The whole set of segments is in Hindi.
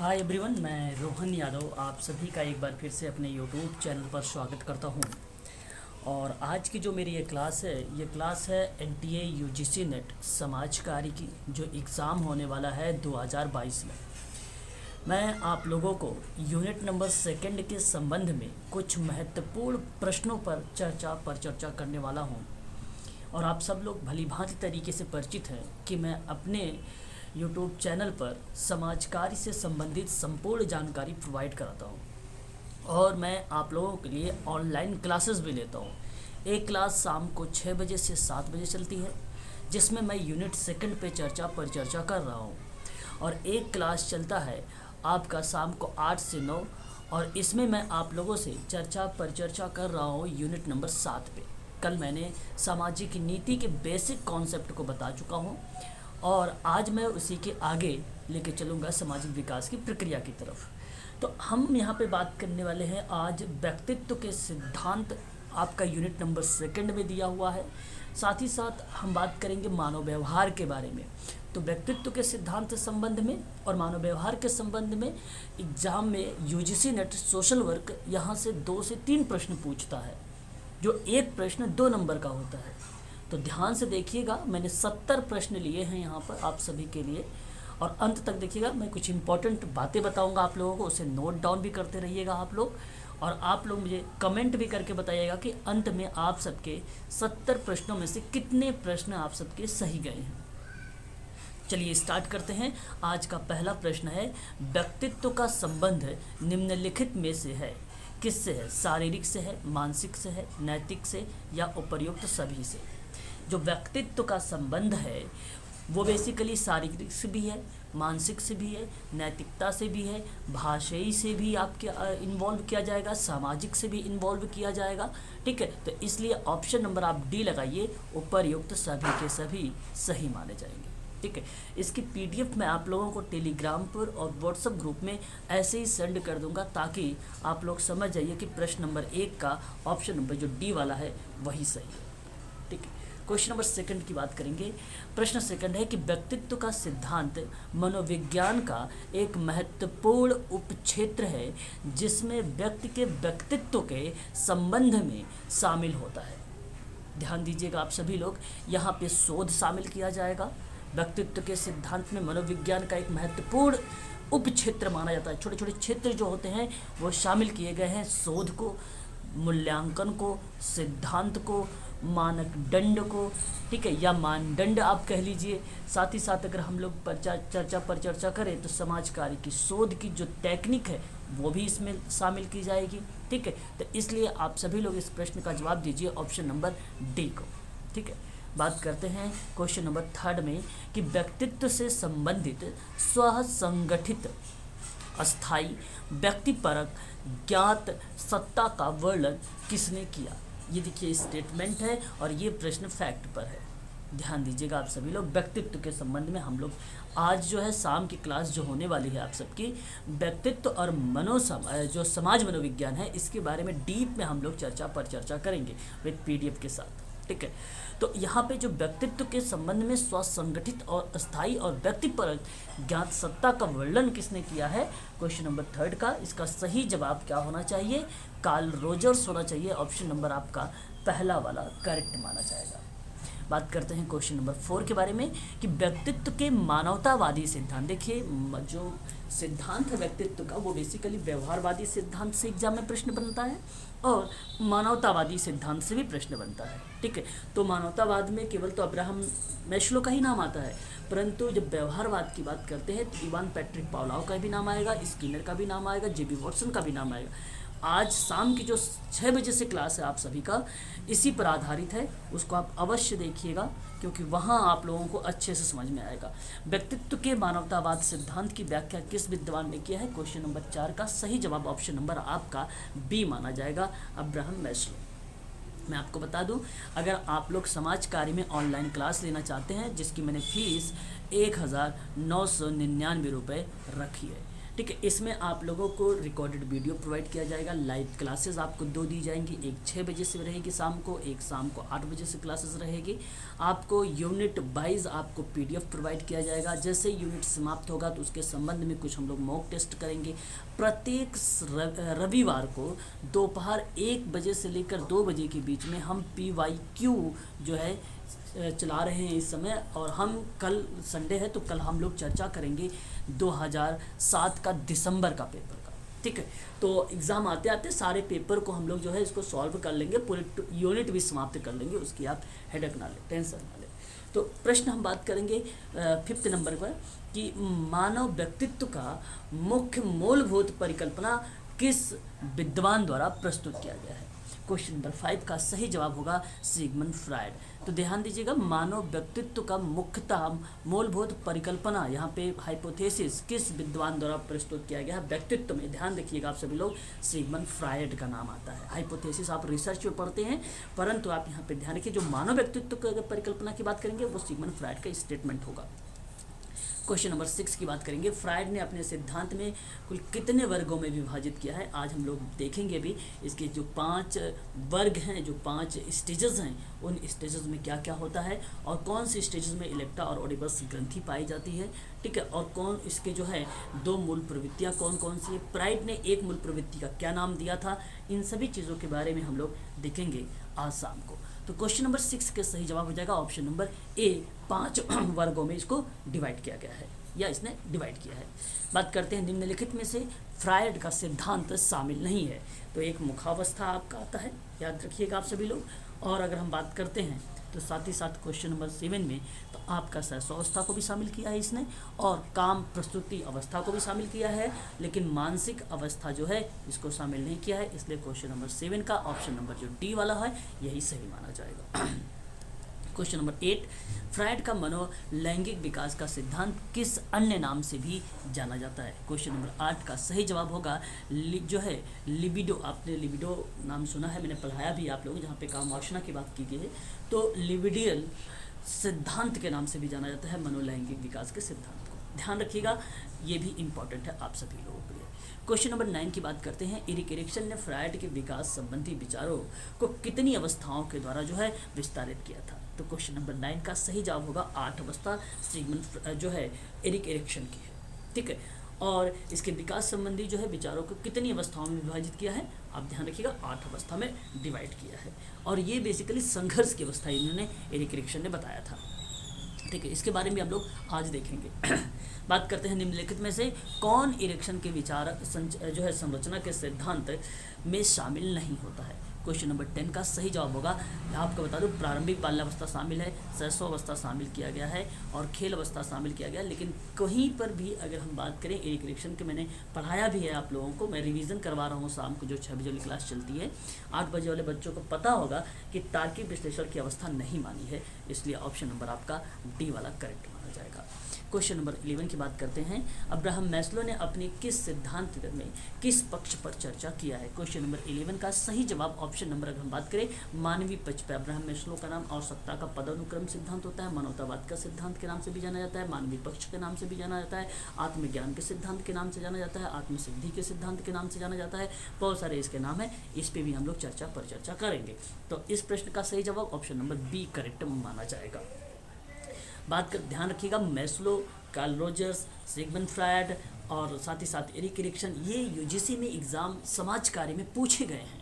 हाय एवरीवन, मैं रोहन यादव आप सभी का एक बार फिर से अपने यूट्यूब चैनल पर स्वागत करता हूं। और आज की जो मेरी ये क्लास है एनटीए यूजीसी नेट समाज कार्य की, जो एग्ज़ाम होने वाला है 2022 में। मैं आप लोगों को यूनिट नंबर सेकंड के संबंध में कुछ महत्वपूर्ण प्रश्नों पर चर्चा करने वाला हूं। और आप सब लोग भली भांति तरीके से परिचित हैं कि मैं अपने यूट्यूब चैनल पर समाज कार्य से संबंधित संपूर्ण जानकारी प्रोवाइड कराता हूँ। और मैं आप लोगों के लिए ऑनलाइन क्लासेस भी लेता हूँ। एक क्लास शाम को 6 बजे से 7 बजे चलती है, जिसमें मैं यूनिट सेकंड पे चर्चा कर रहा हूँ। और एक क्लास चलता है आपका शाम को 8 से 9, और इसमें मैं आप लोगों से चर्चा कर रहा हूँ यूनिट नंबर 7 पे। कल मैंने सामाजिक नीति के बेसिक कॉन्सेप्ट को बता चुका हूँ, और आज मैं उसी के आगे लेके चलूँगा सामाजिक विकास की प्रक्रिया की तरफ। तो हम यहाँ पे बात करने वाले हैं आज व्यक्तित्व के सिद्धांत, आपका यूनिट नंबर सेकंड में दिया हुआ है। साथ ही साथ हम बात करेंगे मानव व्यवहार के बारे में। तो व्यक्तित्व के सिद्धांत संबंध में और मानव व्यवहार के संबंध में एग्जाम में यूजीसी नेट सोशल वर्क यहाँ से 2 से 3 प्रश्न पूछता है, जो एक प्रश्न 2 नंबर का होता है। तो ध्यान से देखिएगा, मैंने 70 प्रश्न लिए हैं यहाँ पर आप सभी के लिए, और अंत तक देखिएगा। मैं कुछ इंपॉर्टेंट बातें बताऊंगा आप लोगों को, उसे नोट डाउन भी करते रहिएगा आप लोग। और आप लोग मुझे कमेंट भी करके बताइएगा कि अंत में आप सबके 70 प्रश्नों में से कितने प्रश्न आप सबके सही गए हैं। चलिए स्टार्ट करते हैं। आज का पहला प्रश्न है, व्यक्तित्व का संबंध निम्नलिखित में से है, किससे है? शारीरिक से है, मानसिक से है, नैतिक से, या उपर्युक्त सभी से? जो व्यक्तित्व का संबंध है वो बेसिकली शारीरिक से भी है, मानसिक से भी है, नैतिकता से भी है, भाषाई से भी आपके इन्वॉल्व किया जाएगा, सामाजिक से भी इन्वॉल्व किया जाएगा। ठीक है, तो इसलिए ऑप्शन नंबर आप डी लगाइए, उपर्युक्त सभी के सभी सही माने जाएंगे। ठीक है, इसकी पीडीएफ मैं आप लोगों को टेलीग्राम पर और व्हाट्सएप ग्रुप में ऐसे ही सेंड कर दूंगा, ताकि आप लोग समझ जाइए कि प्रश्न नंबर 1 का ऑप्शन नंबर जो डी वाला है वही सही है। ठीक है, क्वेश्चन नंबर सेकंड की बात करेंगे। प्रश्न सेकंड है कि व्यक्तित्व का सिद्धांत मनोविज्ञान का एक महत्वपूर्ण उपक्षेत्र है, जिसमें व्यक्ति के व्यक्तित्व के संबंध में शामिल होता है। ध्यान दीजिएगा आप सभी लोग, यहाँ पे शोध शामिल किया जाएगा। व्यक्तित्व के सिद्धांत में मनोविज्ञान का एक महत्वपूर्ण उपक्षेत्र माना जाता है। छोटे छोटे क्षेत्र जो होते हैं वो शामिल किए गए हैं, शोध को, मूल्यांकन को, सिद्धांत को, मानक दंड को, ठीक है, या मानदंड आप कह लीजिए। साथ ही साथ अगर हम लोग चर्चा करें तो समाज कार्य की शोध की जो टेक्निक है वो भी इसमें शामिल की जाएगी। ठीक है, तो इसलिए आप सभी लोग इस प्रश्न का जवाब दीजिए ऑप्शन नंबर डी को। ठीक है, बात करते हैं क्वेश्चन नंबर थर्ड में कि व्यक्तित्व से संबंधित स्व संगठित, अस्थाई, व्यक्तिपरक, ज्ञात सत्ता का वर्णन किसने किया? ये देखिए स्टेटमेंट है और ये प्रश्न फैक्ट पर है। ध्यान दीजिएगा आप सभी लोग, व्यक्तित्व के संबंध में हम लोग आज जो है शाम की क्लास जो होने वाली है आप सबकी, व्यक्तित्व और जो समाज मनोविज्ञान है, इसके बारे में डीप में हम लोग चर्चा करेंगे विद पीडीएफ के साथ। ठीक है, तो यहाँ पे जो व्यक्तित्व के संबंध में स्वसंगठित और अस्थाई और व्यक्तिपरक ज्ञात सत्ता का वर्णन किसने किया है? क्वेश्चन नंबर थर्ड का इसका सही जवाब क्या होना चाहिए? कार्ल रोजर्स होना चाहिए। ऑप्शन नंबर आपका पहला वाला करेक्ट माना जाएगा। बात करते हैं क्वेश्चन नंबर 4 के बारे में कि व्यक्तित्व के मानवतावादी सिद्धांत। देखिए जो सिद्धांत है व्यक्तित्व का वो बेसिकली व्यवहारवादी सिद्धांत से एग्जाम में प्रश्न बनता है और मानवतावादी सिद्धांत से भी प्रश्न बनता है। ठीक है, तो मानवतावाद में केवल तो अब्राहम मैस्लो का ही नाम आता है, परंतु जब व्यवहारवाद की बात करते हैं तो इवान पैट्रिक पावलोव का भी नाम आएगा, स्किनर का भी नाम आएगा, जेबी वॉटसन का भी नाम आएगा। आज शाम की जो 6 बजे से क्लास है आप सभी का इसी पर आधारित है, उसको आप अवश्य देखिएगा, क्योंकि वहाँ आप लोगों को अच्छे से समझ में आएगा। व्यक्तित्व के मानवतावाद सिद्धांत की व्याख्या किस विद्वान ने किया है? क्वेश्चन नंबर 4 का सही जवाब ऑप्शन नंबर आपका बी माना जाएगा, अब्राहम मैस्लो। मैं आपको बता दूं, अगर आप लोग समाज कार्य में ऑनलाइन क्लास लेना चाहते हैं, जिसकी मैंने फीस 1999 रुपये रखी है, ठीक है। इसमें आप लोगों को रिकॉर्डेड वीडियो प्रोवाइड किया जाएगा, लाइव क्लासेस आपको 2 दी जाएंगी, एक 6 बजे से रहेगी शाम को, एक शाम को 8 बजे से क्लासेस रहेगी। आपको यूनिट वाइज आपको PDF प्रोवाइड किया जाएगा। जैसे यूनिट समाप्त होगा तो उसके संबंध में कुछ हम लोग मॉक टेस्ट करेंगे। प्रत्येक रविवार को दोपहर 1 बजे से लेकर 2 बजे के बीच में हम PYQ जो है चला रहे हैं इस समय, और हम कल संडे है तो कल हम लोग चर्चा करेंगे 2007 का दिसंबर का पेपर का, ठीक है। तो एग्ज़ाम आते आते सारे पेपर को हम लोग जो है इसको सॉल्व कर लेंगे, पूरे यूनिट भी समाप्त कर लेंगे, उसकी आप हेडेक ना लें, टेंशन ना लें। तो प्रश्न हम बात करेंगे 5th नंबर पर कि मानव व्यक्तित्व का मुख्य मूलभूत परिकल्पना किस विद्वान द्वारा प्रस्तुत किया गया है। क्वेश्चन नंबर 5 का सही जवाब होगा सिगमंड फ्रायड। तो ध्यान दीजिएगा, मानव व्यक्तित्व का मुख्यतः मूलभूत परिकल्पना, यहाँ पे हाइपोथेसिस किस विद्वान द्वारा प्रस्तुत किया गया है व्यक्तित्व में, ध्यान रखिएगा आप सभी लोग, सिगमंड फ्रायड का नाम आता है। हाइपोथेसिस आप रिसर्च में पढ़ते हैं, परंतु आप यहाँ पे ध्यान रखिए जो मानव व्यक्तित्व की परिकल्पना की बात करेंगे वो सिगमंड फ्रायड का स्टेटमेंट होगा। क्वेश्चन नंबर 6 की बात करेंगे, फ्रायड ने अपने सिद्धांत में कुल कितने वर्गों में विभाजित किया है। आज हम लोग देखेंगे भी इसके जो 5 वर्ग हैं, जो 5 स्टेजेस हैं, उन स्टेजेस में क्या क्या होता है और कौन सी स्टेजेस में इलेक्ट्रा और ओडिपस ग्रंथि पाई जाती है, ठीक है, और कौन इसके जो है 2 मूल प्रवृत्तियाँ कौन कौन सी है, फ्रायड ने 1 मूल प्रवृत्ति का क्या नाम दिया था, इन सभी चीज़ों के बारे में हम लोग देखेंगे आज शाम को। तो क्वेश्चन नंबर 6 के सही जवाब हो जाएगा ऑप्शन नंबर ए, 5 वर्गों में इसको डिवाइड किया गया है या इसने डिवाइड किया है। बात करते हैं निम्नलिखित में से फ्रायड का सिद्धांत शामिल नहीं है। तो एक मुखावस्था आपका आता है, याद रखिएगा आप सभी लोग। और अगर हम बात करते हैं तो साथ ही साथ क्वेश्चन नंबर 7 में तो आपका सहस्वावस्था को भी शामिल किया है इसने, और काम प्रस्तुति अवस्था को भी शामिल किया है, लेकिन मानसिक अवस्था जो है इसको शामिल नहीं किया है। इसलिए क्वेश्चन नंबर 7 का ऑप्शन नंबर जो डी वाला है यही सही माना जाएगा। क्वेश्चन नंबर 8, फ्रायड का मनोलैंगिक विकास का सिद्धांत किस अन्य नाम से भी जाना जाता है। क्वेश्चन नंबर 8 का सही जवाब होगा जो है लिबिडो। आपने लिबिडो नाम सुना है, मैंने पढ़ाया भी आप लोग, जहाँ पे कामवासना की बात की गई है। तो लिबिडियल सिद्धांत के नाम से भी जाना जाता है मनोलैंगिक विकास के सिद्धांत को, ध्यान रखिएगा, ये भी इंपॉर्टेंट है आप सभी लोगों के लिए। क्वेश्चन नंबर 9 की बात करते हैं, एरिक एरिक्सन ने फ्रायड के विकास संबंधी विचारों को कितनी अवस्थाओं के द्वारा जो है विस्तारित किया था। तो क्वेश्चन नंबर 9 का सही जवाब होगा 8 अवस्था सिगमंड जो है एरिक एरिक्सन की है, ठीक है। और इसके विकास संबंधी जो है विचारों को कितनी अवस्थाओं में विभाजित किया है, आप ध्यान रखिएगा 8 अवस्था में डिवाइड किया है। और ये बेसिकली संघर्ष की अवस्था इन्होंने एरिक एरिक्सन ने बताया था, ठीक है। इसके बारे में हम लोग आज देखेंगे। बात करते हैं निम्नलिखित में से कौन इरेक्शन के विचार जो है संरचना के सिद्धांत में शामिल नहीं होता है। क्वेश्चन नंबर 10 का सही जवाब होगा, आपको बता दूं, प्रारंभिक बाल्यावस्था शामिल है, शैशवावस्था शामिल किया गया है और खेल अवस्था शामिल किया गया है। लेकिन कहीं पर भी अगर हम बात करें एरिक एरिक्सन के, मैंने पढ़ाया भी है आप लोगों को, मैं रिवीजन करवा रहा हूँ शाम को जो 6 बजे वाली क्लास चलती है। 8 बजे वाले बच्चों को पता होगा कि तार्किक विश्लेषण की अवस्था नहीं मानी है, इसलिए ऑप्शन नंबर आपका डी वाला करेक्ट माना जाएगा। क्वेश्चन नंबर 11 की बात करते हैं, अब्राहम मैस्लो ने अपने किस सिद्धांत में किस पक्ष पर चर्चा किया है। क्वेश्चन नंबर 11 का सही जवाब ऑप्शन नंबर, अगर हम बात करें, मानवीय पक्ष पर। अब्राहम मैस्लो का नाम आवश्यकता का पदानुक्रम सिद्धांत होता है, मानवतावाद का सिद्धांत के नाम से भी जाना जाता है, मानवीय पक्ष के नाम से भी जाना जाता है, आत्मज्ञान के सिद्धांत के नाम से जाना जाता है, आत्मसिद्धि के सिद्धांत के नाम से जाना जाता है, बहुत सारे इसके नाम है, इस पर भी हम लोग चर्चा करेंगे। तो इस प्रश्न का सही जवाब ऑप्शन नंबर बी करेक्ट माना जाएगा। बात कर ध्यान रखिएगा, Maslow, Carl Rogers, Sigmund Freud और साथ ही साथ एरिक एरिक्सन, ये यूजीसी में एग्ज़ाम समाज कार्य में पूछे गए हैं,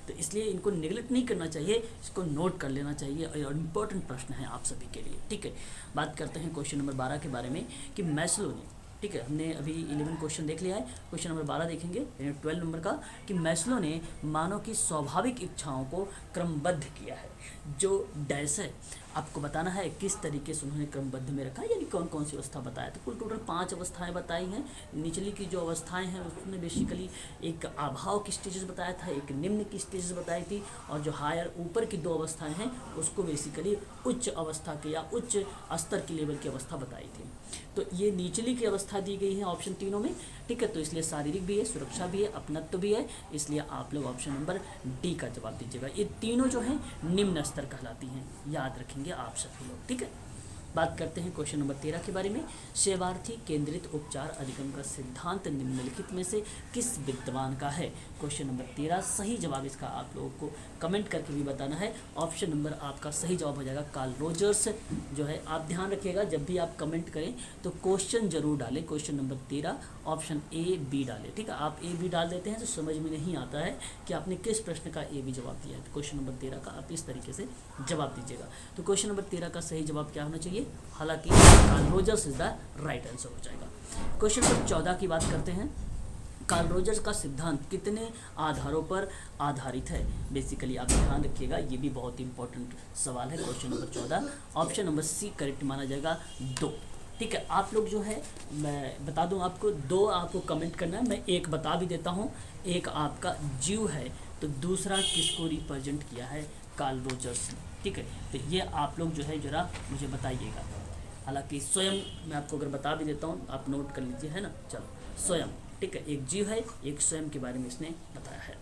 तो इसलिए इनको निगलेक्ट नहीं करना चाहिए, इसको नोट कर लेना चाहिए और इम्पोर्टेंट प्रश्न है आप सभी के लिए, ठीक है। बात करते हैं क्वेश्चन नंबर 12 के बारे में कि मैस्लो ने, ठीक है, हमने अभी 11 क्वेश्चन देख लिया है, क्वेश्चन नंबर 12 देखेंगे 12 नंबर का कि मैस्लो ने मानव की स्वाभाविक इच्छाओं को क्रमबद्ध किया है। जो डैश है आपको बताना है किस तरीके से उन्होंने क्रमबद्ध में रखा है, यानी कौन कौन सी अवस्था बताया। तो कुल टोटल 5 अवस्थाएं बताई हैं। निचली की जो अवस्थाएं हैं उसने बेसिकली एक अभाव की स्टेजेस बताया था, एक निम्न की स्टेजेस बताई थी, और जो हायर ऊपर की 2 अवस्थाएं हैं उसको बेसिकली उच्च अवस्था के या उच्च स्तर की लेवल की अवस्था बताई थी। तो ये निचली की अवस्था दी गई है ऑप्शन तीनों में, ठीक है। तो इसलिए शारीरिक भी है, सुरक्षा भी है, अपनत्व भी है, इसलिए आप लोग ऑप्शन नंबर डी का जवाब दीजिएगा। ये तीनों जो हैं निम्न स्तर कहलाती हैं, याद रखेंगे आप सभी लोग, ठीक है। बात करते हैं क्वेश्चन नंबर 13 के बारे में। सेवार्थी केंद्रित उपचार अधिगम का सिद्धांत निम्नलिखित में से किस विद्वान का है? क्वेश्चन नंबर 13 सही जवाब इसका आप लोगों को कमेंट करके भी बताना है। ऑप्शन नंबर आपका सही जवाब हो जाएगा कार्ल रोजर्स जो है। आप ध्यान रखिएगा जब भी आप कमेंट करें तो क्वेश्चन जरूर डालें। Question number 13 option A B डालें, ठीक है। आप ए बी डाल देते हैं तो समझ में नहीं आता है कि आपने किस प्रश्न का ए बी जवाब दिया है। तो क्वेश्चन नंबर 13 का आप इस तरीके से जवाब दीजिएगा। तो क्वेश्चन नंबर 13 का सही जवाब क्या होना चाहिए? हालांकि Carl Rogers is the right answer हो जाएगा। क्वेश्चन नंबर 14 की बात करते हैं। कार्ल रोजर्स का सिद्धांत कितने आधारों पर आधारित है? बेसिकली आप ध्यान रखिएगा, ये भी बहुत इंपॉर्टेंट सवाल है। Question number 14 option number C correct माना जाएगा, 2, ठीक है। आप लोग जो है मैं बता दूं आपको, 2 आपको कमेंट करना है, मैं एक बता भी देता हूं। एक आपका जीव है तो दूसरा किसको रिप्रेजेंट किया है? कार्ल रोजर्स ने, ठीक है। तो ये आप लोग जो है जरा मुझे बताइएगा। हालांकि स्वयं मैं आपको अगर बता भी देता हूँ, आप नोट कर लीजिए, है ना। चलो स्वयं, ठीक है। एक जीव है, एक स्वयं के बारे में इसने बताया है।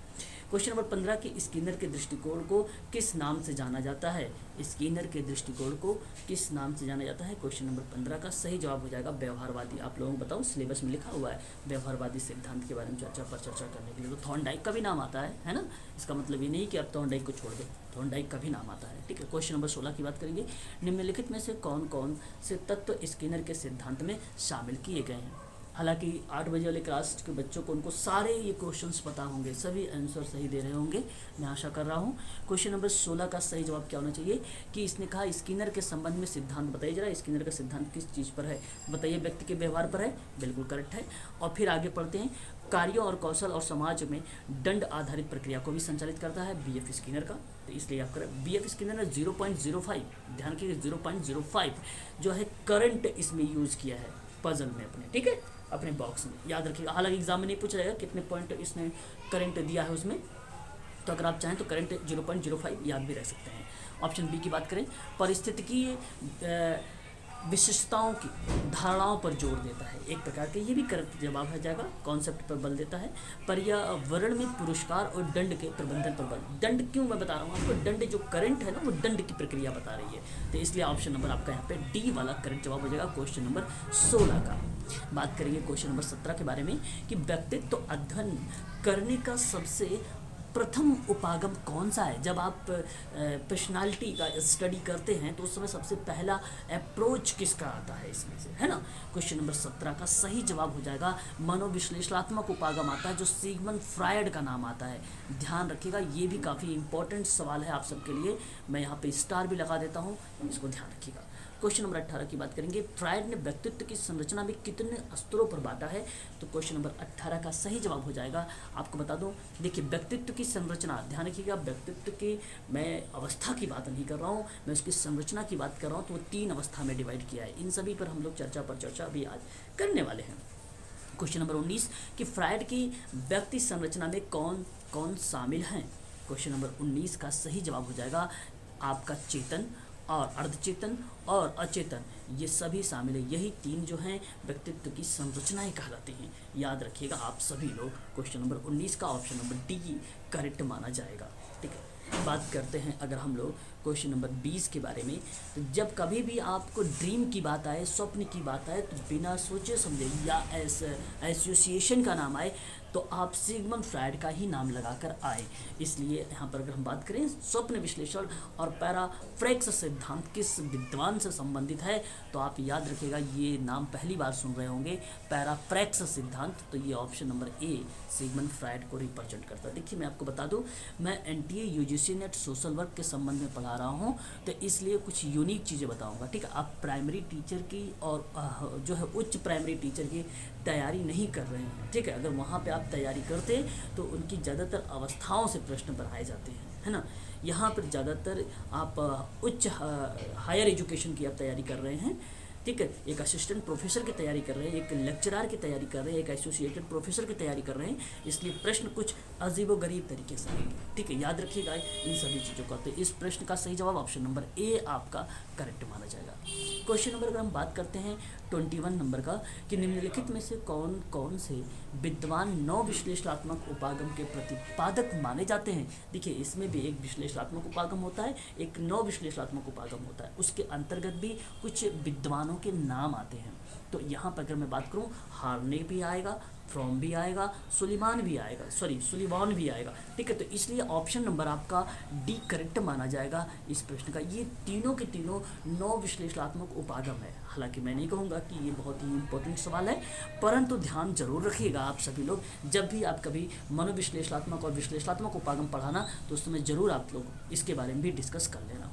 क्वेश्चन नंबर 15 की स्किनर के दृष्टिकोण को किस नाम से जाना जाता है? स्किनर के दृष्टिकोण को किस नाम से जाना जाता है? क्वेश्चन नंबर 15 का सही जवाब हो जाएगा व्यवहारवादी। आप लोगों को बताऊं सिलेबस में लिखा हुआ है व्यवहारवादी सिद्धांत के बारे में चर्चा करने के लिए। तो थॉर्नडाइक का भी नाम आता है ना। इसका मतलब ये नहीं कि आप थॉर्नडाइक को छोड़ दो, थॉर्नडाइक का भी नाम आता है, ठीक है। क्वेश्चन नंबर 16 की बात करेंगे। निम्नलिखित में से कौन कौन से तत्व स्किनर के सिद्धांत में शामिल किए गए हैं? हालांकि 8 बजे वाले क्लास के बच्चों को उनको सारे ये क्वेश्चंस पता होंगे, सभी आंसर सही दे रहे होंगे, मैं आशा कर रहा हूँ। क्वेश्चन नंबर 16 का सही जवाब क्या होना चाहिए कि इसने कहा स्किनर के संबंध में सिद्धांत बताइए जरा। स्किनर का सिद्धांत किस चीज़ पर है? बताइए, व्यक्ति के व्यवहार पर है, बिल्कुल करेक्ट है। और फिर आगे पढ़ते हैं। कार्यों और कौशल और समाज में दंड आधारित प्रक्रिया को भी संचालित करता है BF स्किनर का। तो इसलिए आप करें BF स्किनर ने 0.05, ध्यान रखिए 0.05 जो है करंट इसमें यूज़ किया है पजल में अपने, ठीक है, अपने बॉक्स में, याद रखिएगा। हालांकि एग्जाम में नहीं पूछा जाएगा कितने पॉइंट इसने करंट दिया है उसमें, तो अगर आप चाहें तो करंट 0.05 याद भी रह सकते हैं। ऑप्शन बी की बात करें, पारिस्थितिकी विशिष्टताओं की धारणाओं पर जोर देता है, एक प्रकार के, ये भी करेक्ट जवाब हो जाएगा। कॉन्सेप्ट पर बल देता है। पर्यावरण में पुरस्कार और दंड के प्रबंधन पर बल। दंड क्यों मैं बता रहा हूँ आपको? दंड जो करंट है ना, वो दंड की प्रक्रिया बता रही है। तो इसलिए ऑप्शन नंबर आपका यहाँ पे डी वाला करेक्ट जवाब हो जाएगा क्वेश्चन नंबर 16 का। बात करेंगे क्वेश्चन नंबर 17 के बारे में कि व्यक्तित्व अध्ययन करने का सबसे प्रथम उपागम कौन सा है? जब आप पर्सनालिटी का स्टडी करते हैं तो उस समय सबसे पहला अप्रोच किसका आता है इसमें से, है ना। क्वेश्चन नंबर 17 का सही जवाब हो जाएगा मनोविश्लेषणात्मक उपागम आता है, जो सिगमंड फ्रायड का नाम आता है। ध्यान रखिएगा, ये भी काफ़ी इंपॉर्टेंट सवाल है आप सबके लिए। मैं यहाँ पे स्टार भी लगा देता हूँ, इसको ध्यान रखिएगा। क्वेश्चन नंबर 18 की बात करेंगे। फ्रायड ने व्यक्तित्व की संरचना में कितने स्तरों पर बांटा है? तो क्वेश्चन नंबर 18 का सही जवाब हो जाएगा। आपको बता दूं, देखिए व्यक्तित्व की संरचना, ध्यान रखिएगा, व्यक्तित्व की मैं अवस्था की बात नहीं कर रहा हूँ, मैं उसकी संरचना की बात कर रहा हूँ। तो वो 3 अवस्था में डिवाइड किया है। इन सभी पर हम लोग चर्चा अभी आज करने वाले हैं। क्वेश्चन नंबर 19 कि फ्रायड की व्यक्ति संरचना में कौन कौन शामिल हैं? क्वेश्चन नंबर 19 का सही जवाब हो जाएगा आपका चेतन और अर्धचेतन और अचेतन, ये सभी शामिल है। यही 3 जो हैं व्यक्तित्व की संरचनाएं कहलाती हैं। याद रखिएगा आप सभी लोग। क्वेश्चन नंबर 19 का ऑप्शन नंबर डी करेक्ट माना जाएगा, ठीक है। बात करते हैं अगर हम लोग क्वेश्चन नंबर 20 के बारे में, तो जब कभी भी आपको ड्रीम की बात आए, स्वप्न की बात आए, तो बिना सोचे समझे या एसोसिएशन का नाम आए तो आप सिगमंड फ्रायड का ही नाम लगाकर आए। इसलिए यहाँ पर अगर हम बात करें स्वप्न विश्लेषण और पैराफ्रेक्स सिद्धांत किस विद्वान से संबंधित है, तो आप याद रखिएगा ये नाम पहली बार सुन रहे होंगे, पैराफ्रेक्स सिद्धांत। तो ये option number A Sigmund Freud को रिप्रेजेंट करता है। देखिए मैं आपको बता दूं, मैं NTA UGC net social work के संबंध में पढ़ा रहा हूँ, तो इसलिए कुछ यूनिक चीज़ें बताऊँगा, ठीक है। आप प्राइमरी टीचर की और जो है उच्च प्राइमरी टीचर की तैयारी नहीं कर रहे हैं, ठीक है। अगर वहाँ पे आप तैयारी करते तो उनकी ज़्यादातर अवस्थाओं से प्रश्न बनाए जाते हैं, है ना। यहाँ पर ज़्यादातर आप उच्च हायर एजुकेशन की आप तैयारी कर रहे हैं, ठीक है, एक असिस्टेंट प्रोफेसर की तैयारी कर रहे हैं, एक लेक्चरर की तैयारी कर रहे हैं, एक एसोसिएटेड प्रोफेसर की तैयारी कर रहे हैं, इसलिए प्रश्न कुछ अजीबोगरीब तरीके से आएंगे। ठीक है, याद रखिएगा इन सभी चीज़ों का। तो इस प्रश्न का सही जवाब ऑप्शन नंबर ए आपका करेक्ट माना जाएगा। क्वेश्चन नंबर अगर हम बात करते हैं 21 नंबर का, कि निम्नलिखित में से कौन कौन से विद्वान नौ विश्लेषणात्मक उपागम के प्रतिपादक माने जाते हैं। देखिए, इसमें भी एक विश्लेषणात्मक उपागम होता है, एक नौ विश्लेषणात्मक उपागम होता है, उसके अंतर्गत भी कुछ विद्वानों के नाम आते हैं। तो यहाँ पर अगर मैं बात करूँ, हार्ने भी आएगा, फ्रॉम भी आएगा, सुलेमान भी आएगा, सुलिवान भी आएगा। ठीक है, तो इसलिए ऑप्शन नंबर आपका डी करेक्ट माना जाएगा इस प्रश्न का। ये तीनों के तीनों नौ विश्लेषणात्मक उपागम है। हालांकि मैं नहीं कहूँगा कि ये बहुत ही इंपॉर्टेंट सवाल है, परंतु ध्यान जरूर रखिएगा आप सभी लोग, जब भी आप कभी मनोविश्लेषणात्मक और विश्लेषणात्मक उपागम पढ़ाना, तो उस समय जरूर आप लोग इसके बारे में भी डिस्कस कर लेना।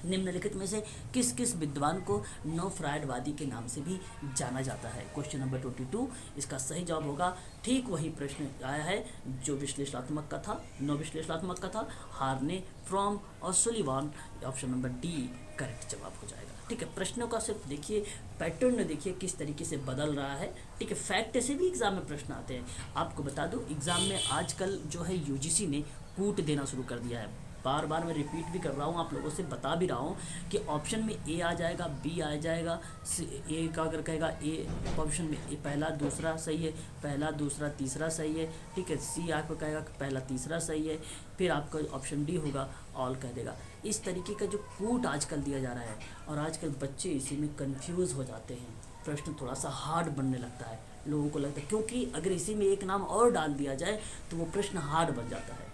निम्नलिखित में से किस किस विद्वान को नो फ्रायडवादी के नाम से भी जाना जाता है। क्वेश्चन नंबर 22, इसका सही जवाब होगा ठीक वही प्रश्न आया है जो विश्लेषणात्मक का था, नो विश्लेषणात्मक का था, हार्ने, फ्रॉम और Sullivan. Option number D correct जवाब हो जाएगा। ठीक है, प्रश्नों का सिर्फ देखिए, पैटर्न देखिए किस तरीके से बदल रहा है। ठीक है, फैक्ट से भी एग्जाम में प्रश्न आते हैं। आपको बता दूं, एग्जाम में आजकल जो है यूजीसी ने कूट देना शुरू कर दिया है। बार बार मैं रिपीट भी कर रहा हूँ, आप लोगों से बता भी रहा हूँ कि ऑप्शन में ए आ जाएगा, बी आ जाएगा, ए का अगर कहेगा ए ऑप्शन में ए पहला दूसरा सही है, पहला दूसरा तीसरा सही है। ठीक है, सी आपको कहेगा पहला तीसरा सही है, फिर आपका ऑप्शन डी होगा ऑल कह देगा। इस तरीके का जो कूट आजकल दिया जा रहा है, और आजकल बच्चे इसी में कंफ्यूज हो जाते हैं, प्रश्न थोड़ा सा हार्ड बनने लगता है, लोगों को लगता है क्योंकि अगर इसी में एक नाम और डाल दिया जाए तो वो प्रश्न हार्ड बन जाता है।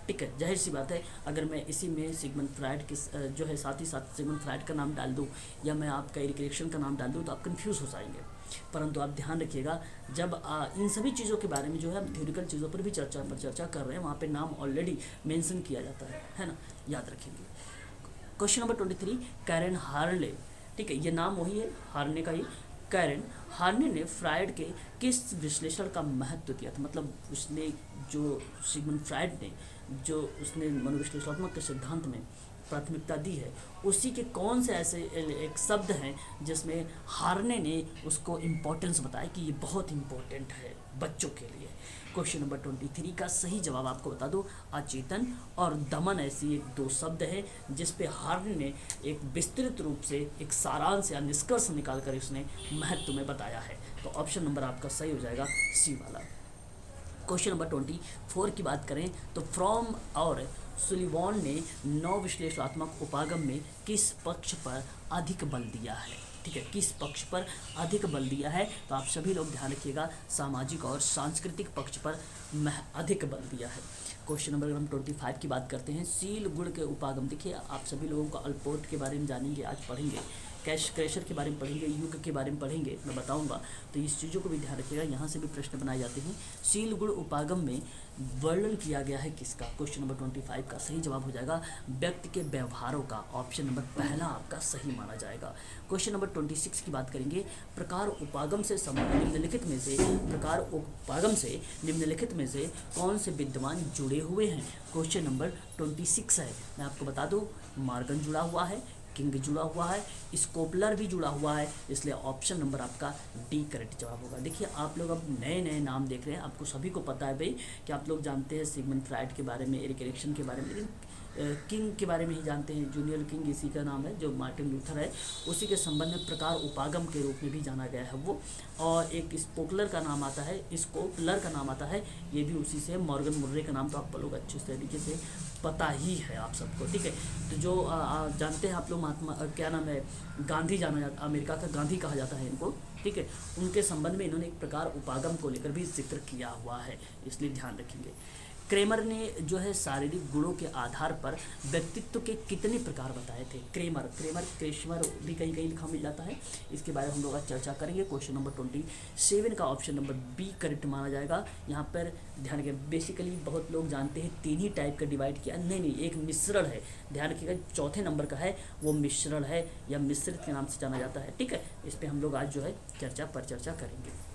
ठीक है, जाहिर सी बात है, अगर मैं इसी में सिगमंड फ्रायड के जो है साथ ही साथ सिगमंड फ्रायड का नाम डाल दूं, या मैं आपका एरिक एरिक्सन का नाम डाल दूं, तो आप कंफ्यूज हो जाएंगे। परंतु आप ध्यान रखिएगा, जब इन सभी चीज़ों के बारे में जो है हम थ्योरिटिकल चीज़ों पर भी चर्चा कर रहे हैं, वहाँ पे नाम ऑलरेडी मेंशन किया जाता है ना, याद रखेंगे। Question number 23, Karen Harley. ठीक है, ये नाम वही है, हार्ने का ही। कैरेन हार्ने ने फ्रायड के किस विश्लेषण का महत्व दिया था, मतलब उसने जो सिगमंड फ्रायड ने जो उसने मनोविश्लेषणात्मक के सिद्धांत में प्राथमिकता दी है, उसी के कौन से ऐसे एक शब्द हैं जिसमें हार्ने ने उसको इम्पोर्टेंस बताया कि ये बहुत इम्पोर्टेंट है बच्चों के लिए। क्वेश्चन नंबर 23 का सही जवाब आपको बता दो, अचेतन और दमन ऐसी एक दो शब्द है जिस पे हार्ने ने एक विस्तृत रूप से एक सारांश या निष्कर्ष निकाल कर इसने महत्व में बताया है। तो ऑप्शन नंबर आपका सही हो जाएगा सी वाला। क्वेश्चन नंबर 24 की बात करें तो फ्रॉम और सुलिवान ने नौ विश्लेषणात्मक उपागम में किस पक्ष पर अधिक बल दिया है। ठीक है, किस पक्ष पर अधिक बल दिया है, तो आप सभी लोग ध्यान रखिएगा, सामाजिक और सांस्कृतिक पक्ष पर अधिक बल दिया है। क्वेश्चन नंबर हम 25 की बात करते हैं, सील गुण के उपागम। देखिए, आप सभी लोगों को अल्पोर्ट के बारे में जानेंगे, आज पढ़ेंगे, कैश क्रेशर के बारे में पढ़ेंगे, युग के बारे में पढ़ेंगे, मैं बताऊंगा, तो इस चीज़ों को भी ध्यान रखिएगा। यहाँ से भी प्रश्न बनाए जाते हैं। सील गुण उपागम में वर्णन किया गया है किसका। क्वेश्चन नंबर 25 का सही जवाब हो जाएगा व्यक्ति के व्यवहारों का। ऑप्शन नंबर पहला आपका सही माना जाएगा। क्वेश्चन नंबर 26 की बात करेंगे, प्रकार उपागम से संबंधित निम्नलिखित में से कौन से विद्वान जुड़े हुए हैं। क्वेश्चन नंबर 26 है, मैं आपको बता दूं, मार्गन जुड़ा हुआ है, किंग जुड़ा हुआ है, स्कोपलर भी जुड़ा हुआ है, इसलिए ऑप्शन नंबर आपका डी करेक्ट जवाब होगा। देखिए, आप लोग अब नए नए नाम देख रहे हैं, आपको सभी को पता है भाई कि आप लोग जानते हैं सिगमंड फ्रायड के बारे में, एरिक एरिक्सन के बारे में, लेकिन किंग के बारे में ही जानते हैं। जूनियर किंग इसी का नाम है, जो मार्टिन लूथर है, उसी के संबंध में प्रकार उपागम के रूप में भी जाना गया है वो। और एक स्पोकलर का नाम आता है, स्कोपलर का नाम आता है, ये भी उसी से। मॉर्गन मुर्रे का नाम तो आप लोग अच्छे तरीके से पता ही है आप सबको। ठीक है, तो जो जानते हैं आप लोग, महात्मा क्या नाम है, गांधी जाना जाता, अमेरिका का गांधी कहा जाता है इनको। ठीक है, उनके संबंध में इन्होंने एक प्रकार उपागम को लेकर भी जिक्र किया हुआ है, इसलिए ध्यान रखेंगे। क्रेमर ने जो है शारीरिक गुणों के आधार पर व्यक्तित्व के कितने प्रकार बताए थे। क्रेमर भी कहीं कहीं लिखा मिल जाता है, इसके बारे में हम लोग आज चर्चा करेंगे। क्वेश्चन नंबर 27 का ऑप्शन नंबर बी करेक्ट माना जाएगा। यहाँ पर ध्यान रखिए, बेसिकली बहुत लोग जानते हैं 3 ही टाइप का डिवाइड किया, नहीं, एक मिश्रण है, ध्यान रखिएगा, चौथे नंबर का है वो मिश्रण है या मिश्रित के नाम से जाना जाता है। ठीक है, इस पर हम लोग आज जो है चर्चा करेंगे।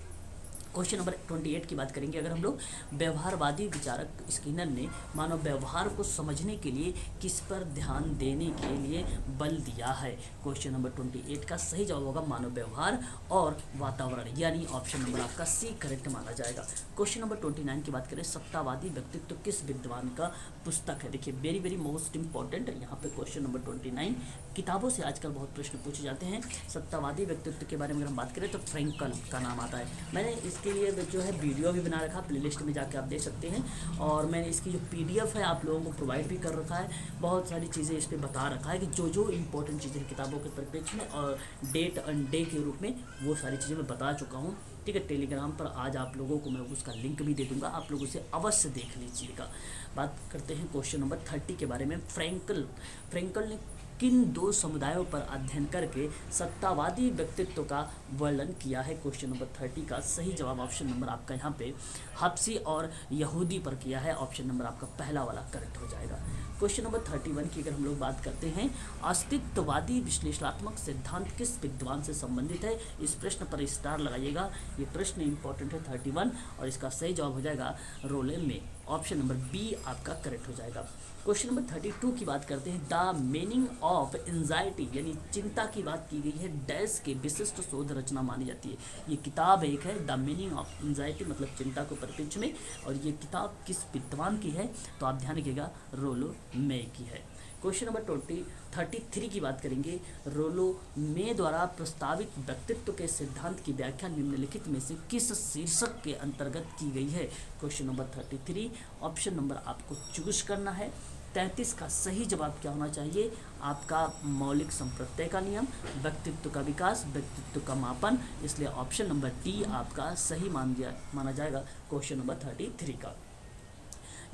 क्वेश्चन नंबर 28 की बात करेंगे अगर हम लोग, व्यवहारवादी विचारक स्किनर ने मानव व्यवहार को समझने के लिए किस पर ध्यान देने के लिए बल दिया है। क्वेश्चन नंबर 28 का सही जवाब होगा मानव व्यवहार और वातावरण, यानी ऑप्शन नंबर आपका सी करेक्ट माना जाएगा। क्वेश्चन नंबर 29 की बात करें, सत्तावादी व्यक्तित्व किस विद्वान का पुस्तक है। देखिए वेरी वेरी मोस्ट इंपॉर्टेंट यहाँ पे क्वेश्चन नंबर 29, किताबों से आजकल बहुत प्रश्न पूछे जाते हैं। सत्तावादी व्यक्तित्व के बारे में अगर हम बात करें तो फ्रैंकल का नाम आता है। मैंने इसके लिए जो है वीडियो भी बना रखा, प्लेलिस्ट में जाके आप देख सकते हैं, और मैंने इसकी जो PDF है आप लोगों को प्रोवाइड भी कर रखा है। बहुत सारी चीज़ें इस पर बता रखा है कि जो जो इंपॉर्टेंट चीज़ें किताबों के परिप्रेक्ष्य में और डेट एंड डे के रूप में वो सारी चीज़ें मैं बता चुका हूँ। ठीक है, टेलीग्राम पर आज आप लोगों को मैं उसका लिंक भी दे दूंगा, आप लोग उसे अवश्य देख लीजिएगा। बात करते हैं क्वेश्चन नंबर 30 के बारे में। फ्रैंकल ने किन दो समुदायों पर अध्ययन करके सत्तावादी व्यक्तित्व का वर्णन किया है। क्वेश्चन नंबर 30 का सही जवाब ऑप्शन नंबर आपका यहाँ पे हब्सी और यहूदी पर किया है। ऑप्शन नंबर आपका पहला वाला करेक्ट हो जाएगा। क्वेश्चन नंबर 31 की अगर हम लोग बात करते हैं, अस्तित्ववादी विश्लेषणात्मक सिद्धांत किस विद्वान से संबंधित है। इस प्रश्न पर स्टार लगाइएगा, ये प्रश्न इंपॉर्टेंट है 31, और इसका सही जवाब हो जाएगा रोले में। ऑप्शन नंबर बी आपका करेक्ट हो जाएगा। क्वेश्चन नंबर 32 की बात करते हैं, द मीनिंग ऑफ एंजाइटी यानी चिंता की बात की गई है, डैश के विशिष्ट शोध रचना मानी जाती है। ये किताब एक है, द मीनिंग ऑफ एंजाइटी मतलब चिंता को परिप्रेक्ष्य में, और ये किताब किस विद्वान की है तो आप ध्यान रखिएगा रोलो मे की है। क्वेश्चन नंबर 33 की बात करेंगे, रोलो मे द्वारा प्रस्तावित व्यक्तित्व के सिद्धांत की व्याख्या निम्नलिखित में से किस शीर्षक के अंतर्गत की गई है। क्वेश्चन नंबर 33 ऑप्शन नंबर आपको चूज करना है। 33 का सही जवाब क्या होना चाहिए आपका, मौलिक संप्रत्यय का नियम, व्यक्तित्व का विकास, व्यक्तित्व का मापन, इसलिए ऑप्शन नंबर डी आपका सही माना जाएगा क्वेश्चन नंबर 33 का।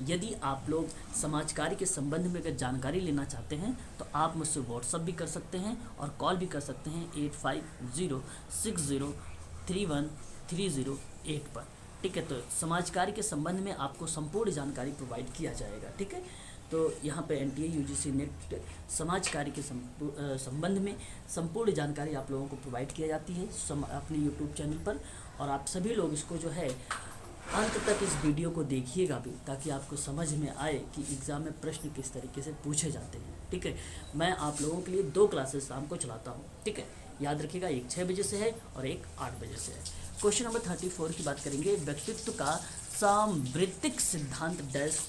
यदि आप लोग समाज कार्य के संबंध में अगर जानकारी लेना चाहते हैं तो आप मुझसे व्हाट्सअप भी कर सकते हैं और कॉल भी कर सकते हैं 8506031308 पर। ठीक है, तो समाज कार्य के संबंध में आपको संपूर्ण जानकारी प्रोवाइड किया जाएगा। ठीक है, तो यहाँ पे NTA UGC नेट समाज कार्य के संबंध में संपूर्ण जानकारी आप लोगों को प्रोवाइड किया जाती है अपने YouTube चैनल पर, और आप सभी लोग इसको जो है अंत तक इस वीडियो को देखिएगा भी, ताकि आपको समझ में आए कि एग्ज़ाम में प्रश्न किस तरीके से पूछे जाते हैं। ठीक है, मैं आप लोगों के लिए 2 क्लासेस शाम को चलाता हूँ। ठीक है, याद रखिएगा, एक 6 बजे से है और एक 8 बजे से है। क्वेश्चन नंबर 34 की बात करेंगे, व्यक्तित्व का सामवृत्तिक सिद्धांत डैश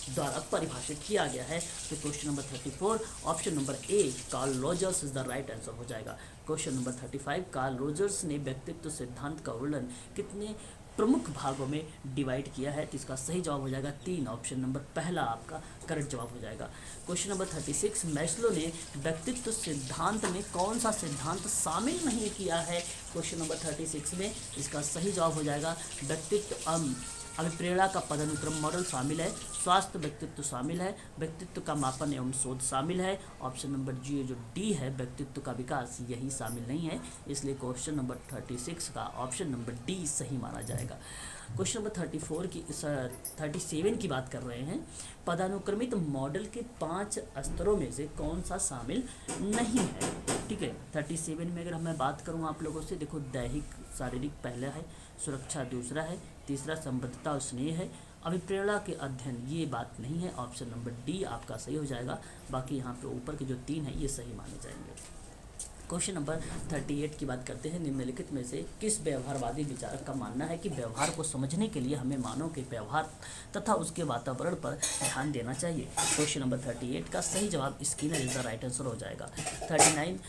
द्वारा परिभाषित किया गया है। तो question number 34 option number A Carl Rogers is the right answer हो जाएगा। क्वेश्चन नंबर 35 कार्ल रोजर्स ने व्यक्तित्व सिद्धांत का वर्णन कितने प्रमुख भागों में डिवाइड किया है, तो इसका सही जवाब हो जाएगा 3, ऑप्शन नंबर पहला आपका करेक्ट जवाब हो जाएगा। क्वेश्चन नंबर 36 मैस्लो ने व्यक्तित्व सिद्धांत में कौन सा सिद्धांत शामिल नहीं किया है। क्वेश्चन नंबर 36 में इसका सही जवाब हो जाएगा व्यक्तित्व अभिप्रेरणा का पदानुक्रम मॉडल शामिल है, स्वास्थ्य व्यक्तित्व शामिल है, व्यक्तित्व का मापन एवं शोध शामिल है। ऑप्शन नंबर जी जो डी है व्यक्तित्व का विकास यही शामिल नहीं है, इसलिए क्वेश्चन नंबर 36 का ऑप्शन नंबर डी सही माना जाएगा। क्वेश्चन नंबर 37 की बात कर रहे हैं, पदानुक्रमित मॉडल के 5 स्तरों में से कौन सा शामिल नहीं है। ठीक है, 37 में अगर मैं बात करूं आप लोगों से, देखो दैहिक शारीरिक पहला है, सुरक्षा दूसरा है, तीसरा संबद्धता और स्नेह है, अभिप्रेरणा के अध्ययन ये बात नहीं है। ऑप्शन नंबर डी आपका सही हो जाएगा, बाकी यहाँ पे ऊपर के जो 3 है ये सही माने जाएंगे। क्वेश्चन नंबर 38 की बात करते हैं, निम्नलिखित में से किस व्यवहारवादी विचारक का मानना है कि व्यवहार को समझने के लिए हमें मानव के व्यवहार तथा उसके वातावरण पर ध्यान देना चाहिए। क्वेश्चन नंबर 38 का सही जवाब Skinner is the right answer हो जाएगा। 39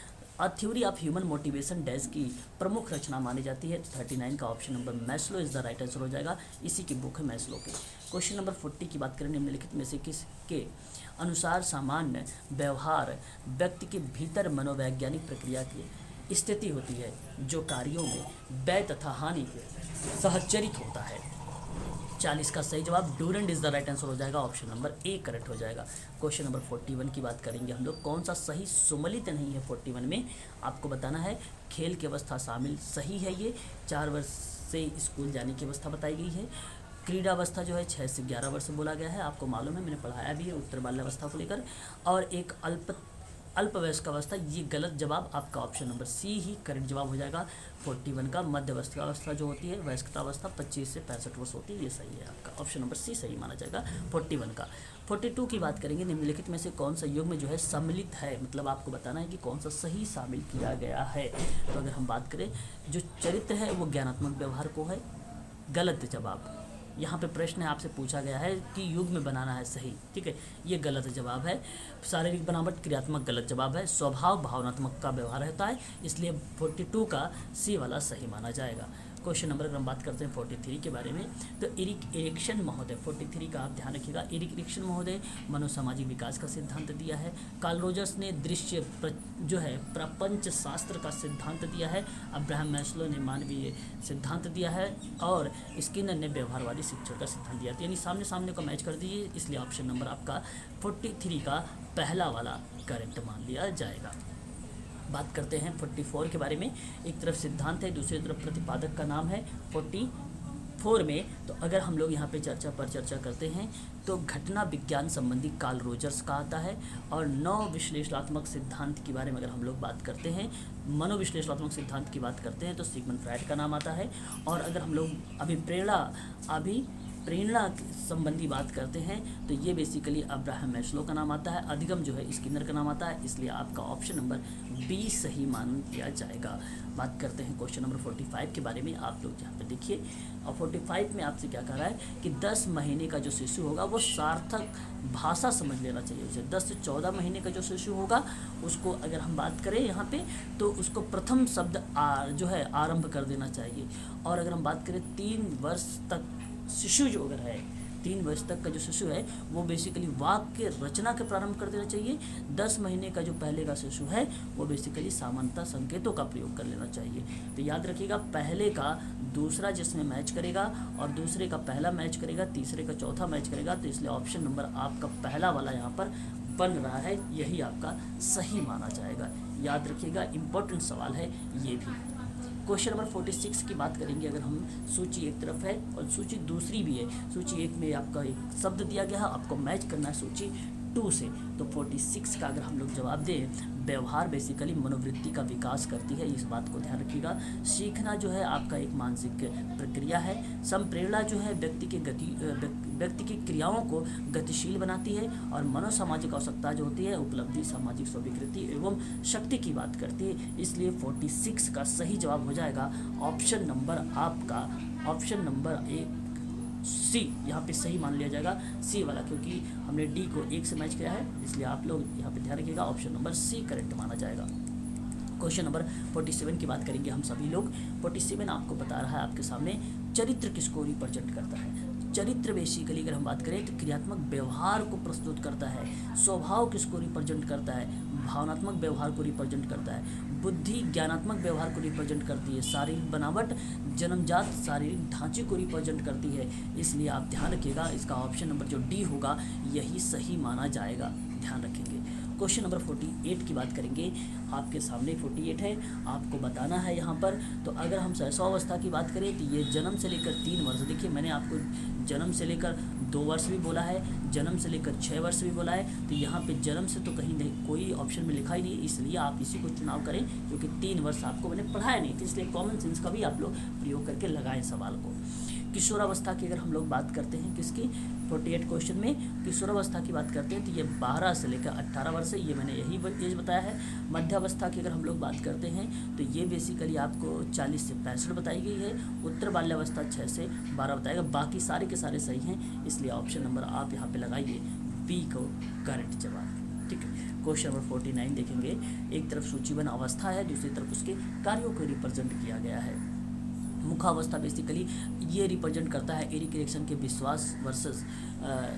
a theory of human motivation dash की प्रमुख रचना मानी जाती है। 39 का option number Maslow is the right answer हो जाएगा, इसी की बुक है मैस्लो की। क्वेश्चन नंबर 40 की बात करें, निम्नलिखित में से किसके अनुसार सामान्य व्यवहार व्यक्ति के भीतर मनोवैज्ञानिक प्रक्रिया की स्थिति होती है जो कार्यों में व्यय तथा हानि के सहचरित होता है। 40 का सही जवाब Durand is the right answer हो जाएगा, ऑप्शन नंबर ए करेक्ट हो जाएगा। क्वेश्चन नंबर 41 की बात करेंगे हम लोग, कौन सा सही सुमलित नहीं है 41 में आपको बताना है। खेल की अवस्था शामिल सही है, ये 4 वर्ष से स्कूल जाने की अवस्था बताई गई है। क्रीड़ा अवस्था जो है 6 से 11 वर्ष बोला गया है, आपको मालूम है मैंने पढ़ाया भी है उत्तर बाल्यावस्था को लेकर। और एक अल्पवयस्क अवस्था, ये गलत जवाब, आपका ऑप्शन नंबर सी ही करेक्ट जवाब हो जाएगा। 41 का मध्यवस्था अवस्था जो होती है, वयस्कता अवस्था 25 से 65 वर्ष होती है, ये सही है, आपका ऑप्शन नंबर सी सही माना जाएगा 41 का। 42 की बात करेंगे, निम्नलिखित में से कौन सा युग्म जो है सम्मिलित है, मतलब आपको बताना है कि कौन सा सही शामिल किया गया है। तो अगर हम बात करें, जो चरित्र है वो ज्ञानात्मक व्यवहार को है, गलत जवाब। यहाँ पे प्रश्न आपसे पूछा गया है कि युग्म बनाना है सही, ठीक है, ये गलत जवाब है। शारीरिक बनावट क्रियात्मक, गलत जवाब है। स्वभाव भावनात्मक का व्यवहार रहता है, इसलिए 42 का सी वाला सही माना जाएगा। क्वेश्चन नंबर अगर हम बात करते हैं 43 के बारे में, तो एरिक एरिक्सन महोदय, 43 का आप ध्यान रखिएगा, एरिक एरिक्सन महोदय मनोसामाजिक विकास का सिद्धांत दिया है। कार्ल रोजर्स ने दृश्य जो है प्रपंच शास्त्र का सिद्धांत दिया है। अब्राहम मैस्लो ने मानवीय सिद्धांत दिया है, और स्किनर ने व्यवहारवादी शिक्षण का सिद्धांत दिया था। यानी सामने सामने को मैच कर दीजिए, इसलिए ऑप्शन नंबर आपका 43 का पहला वाला करेक्ट मान लिया जाएगा। बात करते हैं 44 के बारे में। एक तरफ सिद्धांत है, दूसरी तरफ प्रतिपादक का नाम है 44 में। तो अगर हम लोग यहाँ पे चर्चा करते हैं, तो घटना विज्ञान संबंधी कार्ल रोजर्स का आता है, और विश्लेषणात्मक सिद्धांत के बारे में अगर हम लोग बात करते हैं, मनोविश्लेषणात्मक सिद्धांत की बात करते हैं, तो सिगमंड फ्रायड का नाम आता है। और अगर हम लोग प्रेरणा संबंधी बात करते हैं, तो ये बेसिकली अब्राहम मैस्लो का नाम आता है। अधिगम जो है स्किनर का नाम आता है, इसलिए आपका ऑप्शन नंबर बी सही मान लिया जाएगा। बात करते हैं क्वेश्चन नंबर 45 के बारे में। आप लोग यहाँ पे देखिए, और 45 में आपसे क्या कह रहा है कि 10 महीने का जो शिशु होगा वो सार्थक भाषा समझ लेना चाहिए उसे। 10 से 14 महीने का जो शिशु होगा उसको अगर हम बात करें यहाँ पे, तो उसको प्रथम शब्द जो है आरंभ कर देना चाहिए। और अगर हम बात करें 3 वर्ष तक शिशु जो अगर है, 3 वर्ष तक का जो शिशु है वो बेसिकली वाक्य रचना के प्रारंभ कर देना चाहिए। 10 महीने का जो पहले का शिशु है वो बेसिकली सामान्यतः संकेतों का प्रयोग कर लेना चाहिए। तो याद रखिएगा, पहले का दूसरा जिसमें मैच करेगा, और दूसरे का पहला मैच करेगा, तीसरे का चौथा मैच करेगा, तो इसलिए ऑप्शन नंबर आपका पहला वाला यहाँ पर बन रहा है, यही आपका सही माना जाएगा। याद रखिएगा, इम्पोर्टेंट सवाल है ये भी। क्वेश्चन नंबर 46 की बात करेंगे। अगर हम सूची एक तरफ है और सूची दूसरी भी है, सूची एक में आपका एक शब्द दिया गया है, आपको मैच करना है सूची 2 से। तो 46 का अगर हम लोग जवाब दें, व्यवहार बेसिकली मनोवृत्ति का विकास करती है, इस बात को ध्यान रखिएगा। सीखना जो है आपका एक मानसिक प्रक्रिया है। संप्रेरणा जो है व्यक्ति की क्रियाओं को गतिशील बनाती है, और मनोसामाजिक आवश्यकता जो होती है उपलब्धि, सामाजिक स्वीकृति एवं शक्ति की बात करती है। इसलिए 46 का सही जवाब हो जाएगा ऑप्शन नंबर आपका, ऑप्शन नंबर 1 सी यहाँ पे सही मान लिया जाएगा, सी वाला, क्योंकि हमने डी को 1 से मैच किया है, इसलिए आप लोग यहाँ पे ध्यान रखिएगा, ऑप्शन नंबर सी करेक्ट माना जाएगा। क्वेश्चन नंबर 47 की बात करेंगे हम सभी लोग। 47 आपको बता रहा है आपके सामने, चरित्र किसको रिप्रेजेंट करता है। चरित्र बेसिकली अगर हम बात करें तो क्रियात्मक व्यवहार को प्रस्तुत करता है। स्वभाव किसको रिप्रेजेंट करता है, भावनात्मक व्यवहार को रिप्रेजेंट करता है। बुद्धि ज्ञानात्मक व्यवहार को रिप्रेजेंट करती है। शारीरिक बनावट जन्मजात शारीरिक ढांचे को रिप्रेजेंट करती है। इसलिए आप ध्यान रखिएगा, इसका ऑप्शन नंबर जो डी होगा यही सही माना जाएगा, ध्यान रखेंगे। क्वेश्चन नंबर 48 की बात करेंगे। आपके सामने 48 है, आपको बताना है यहाँ पर। तो अगर हम शैशवावस्था की बात करें तो ये जन्म से लेकर 3 वर्ष, देखिए मैंने आपको जन्म से लेकर 2 वर्ष भी बोला है, जन्म से लेकर 6 वर्ष भी बोला है। तो यहाँ पे जन्म से तो कहीं नहीं, कोई ऑप्शन में लिखा ही नहीं, इसलिए आप इसी को चुनाव करें, क्योंकि 3 वर्ष आपको मैंने पढ़ाया नहीं था, इसलिए कॉमन सेंस का भी आप लोग प्रयोग करके लगाएं सवाल को। किशोरावस्था की अगर हम लोग बात करते हैं, किसकी, 48 क्वेश्चन में किशोरावस्था की बात करते हैं, तो ये 12 से लेकर 18 वर्ष है, ये मैंने यही एज बताया है। मध्यावस्था की अगर हम लोग बात करते हैं तो ये बेसिकली आपको 40 से 65 बताई गई है। उत्तर बाल्यावस्था 6 से 12 बताएगा, बाकी सारे के सारे सही हैं, इसलिए ऑप्शन नंबर आप यहाँ पे लगाइए बी को करेक्ट जवाब, ठीक है। क्वेश्चन नंबर 49 देखेंगे। एक तरफ सूचीबद्ध अवस्था है, दूसरी तरफ उसके कार्यों को रिप्रेजेंट किया गया है। मुखावस्था बेसिकली ये रिप्रेजेंट करता है एरिक एरिक्सन के विश्वास वर्सेस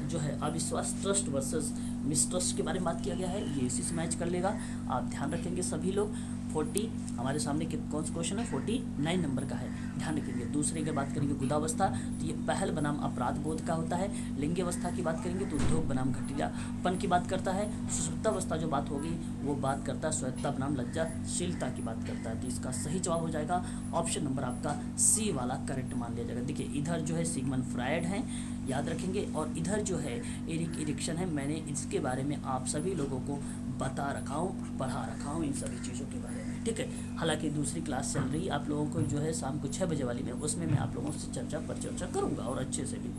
जो है अविश्वास, ट्रस्ट वर्सेस मिसट्रस्ट के बारे में बात किया गया है, ये इसी से मैच कर लेगा, आप ध्यान रखेंगे सभी लोग। 40 हमारे सामने कौन सा क्वेश्चन है, 49 नंबर का है, ध्यान रखेंगे। दूसरे की बात करेंगे गुदावस्था, तो ये पहल बनाम अपराध बोध का होता है। लिंगावस्था की बात करेंगे तो उद्योग बनाम घटियापन की बात करता है। सुषुप्तावस्था जो बात होगी वो बात करता है स्वायत्ता बनाम लज्जाशीलता की बात करता है। तो इसका सही जवाब हो जाएगा ऑप्शन नंबर आपका सी वाला करेक्ट मान लिया जाएगा। देखिए इधर जो है सिगमंड फ्रायड हैं, याद रखेंगे, और इधर जो है एरिक एरिक्सन है। मैंने इसके बारे में आप सभी लोगों को बता रखा हूँ, पढ़ा रखा हूँ इन सभी चीज़ों के बारे में, ठीक है। हालांकि दूसरी क्लास चल रही आप लोगों को जो है शाम को 6 बजे वाली में, उसमें मैं आप लोगों से चर्चा पर चर्चा करूँगा और अच्छे से भी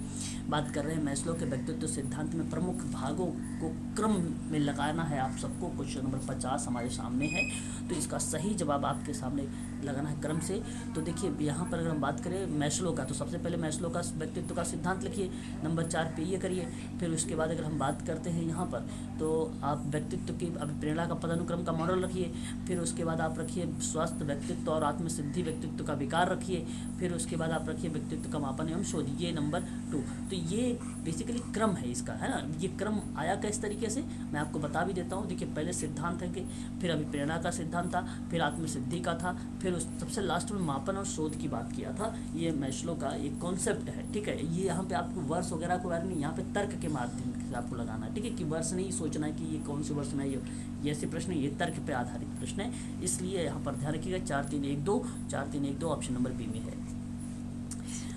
बात कर रहे हैं मैस्लो के व्यक्तित्व सिद्धांत में प्रमुख भागों को क्रम में लगाना है आप सबको। क्वेश्चन नंबर 50 हमारे सामने है, तो इसका सही जवाब आपके सामने लगाना है क्रम से। तो देखिए यहाँ पर अगर हम बात करें मैस्लो का, तो सबसे पहले मैस्लो का व्यक्तित्व का सिद्धांत लिखिए, नंबर 4 पे ये करिए। फिर उसके बाद अगर हम बात करते हैं यहाँ पर, तो आप व्यक्तित्व की अभिप्रेरणा का पदानुक्रम का मॉडल रखिए। फिर उसके बाद आप रखिए स्वस्थ व्यक्तित्व और आत्मसिद्धि व्यक्तित्व का विकार रखिए। फिर उसके बाद आप रखिए व्यक्तित्व का मापन एवं शोध, ये नंबर 2। तो ये बेसिकली क्रम है इसका, है ना। ये क्रम आया किस तरीके से मैं आपको बता भी देता हूँ। देखिए पहले सिद्धांत है कि फिर अभिप्रेरणा का सिद्धांत था, फिर आत्मसिद्धि का था, फिर उस सबसे लास्ट में मापन और शोध की बात किया था। ये मैस्लो का एक कॉन्सेप्ट है, ठीक है। ये यहाँ पे आपको वर्ष वगैरह को नहीं, यहाँ पे तर्क के माध्यम से आपको लगाना है, ठीक है, कि वर्ष नहीं सोचना है कि ये कौन से वर्ष में ये ऐसे प्रश्न, ये तर्क पे आधारित प्रश्न है, इसलिए यहाँ पर ध्यान रखिएगा। 4 3 1 2 4 3 1 2 ऑप्शन नंबर बी में है।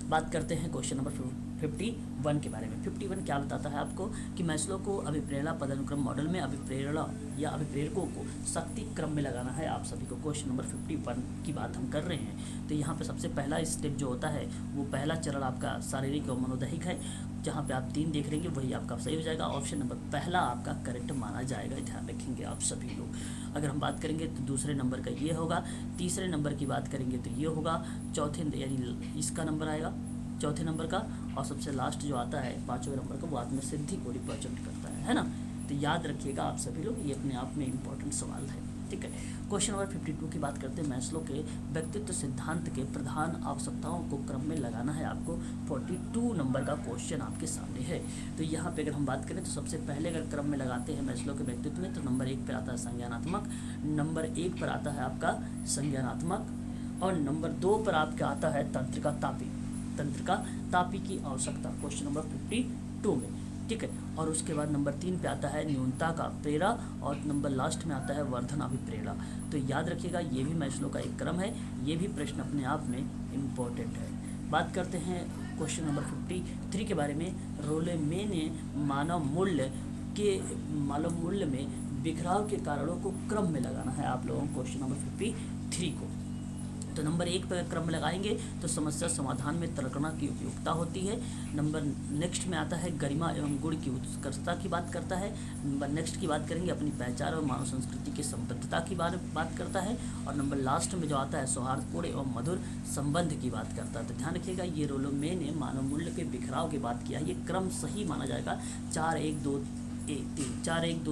बात करते हैं क्वेश्चन नंबर 51 के बारे में। 51 क्या बताता है आपको कि मैस्लो को अभिप्रेरणा पदानुक्रम मॉडल में अभिप्रेरणा या अभिप्रेरकों को शक्ति क्रम में लगाना है आप सभी को। क्वेश्चन नंबर 51 की बात हम कर रहे हैं। तो यहाँ पे सबसे पहला स्टेप जो होता है वो पहला चरण आपका शारीरिक और मनोदैहिक है, जहाँ पे आप 3 देख रहेंगे वही आपका सही हो जाएगा। ऑप्शन नंबर पहला आपका करेक्ट माना जाएगा, ध्यान रखेंगे आप सभी लोग। अगर हम बात करेंगे तो दूसरे नंबर का ये होगा, तीसरे नंबर की बात करेंगे तो ये होगा, चौथे यानी इसका नंबर आएगा चौथे नंबर का, और सबसे लास्ट जो आता है 5वें नंबर का वो आत्मसिद्धि को रिप्रेजेंट करता है ना। तो याद रखिएगा आप सभी लोग, ये अपने आप में इम्पोर्टेंट सवाल है, ठीक है। क्वेश्चन नंबर 52 की बात करते हैं। मैस्लो के व्यक्तित्व सिद्धांत के प्रधान आवश्यकताओं को क्रम में लगाना है आपको। 42 नंबर का क्वेश्चन आपके सामने है। तो यहाँ पे अगर हम बात करें तो सबसे पहले अगर क्रम में लगाते हैं मैस्लो के व्यक्तित्व में, तो नंबर 1 पर आता है संज्ञानात्मक, नंबर 1 पर आता है आपका संज्ञानात्मक, और नंबर 2 पर आपका आता है तंत्रिका तापी की आवश्यकता, क्वेश्चन नंबर 52 में, ठीक है। और उसके बाद नंबर 3 पे आता है न्यूनता का प्रेरा, और नंबर लास्ट में आता है वर्धन अभिप्रेरणा। तो याद रखिएगा ये भी मैस्लो का एक क्रम है, ये भी प्रश्न अपने आप में इम्पोर्टेंट है। बात करते हैं क्वेश्चन नंबर 53 के बारे में। रोलेमे ने मानव मूल्य में बिखराव के कारणों को क्रम में लगाना है आप लोगों को, क्वेश्चन नंबर 53 को। तो नंबर 1 पर क्रम में लगाएंगे तो समस्या समाधान में तर्कना की उपयोगिता होती है। नंबर नेक्स्ट में आता है गरिमा एवं गुण की उत्कृष्टता की बात करता है। नंबर नेक्स्ट की बात करेंगे अपनी पहचान और मानव संस्कृति की संबद्धता की बात करता है। और नंबर लास्ट में जो आता है सौहार्दपूर्ण एवं मधुर संबंध की बात करता है। तो ध्यान रखिएगा ये रोलेमे ने मानव मूल्य के बिखराव की बात किया है, ये क्रम सही माना जाएगा। 4 1 2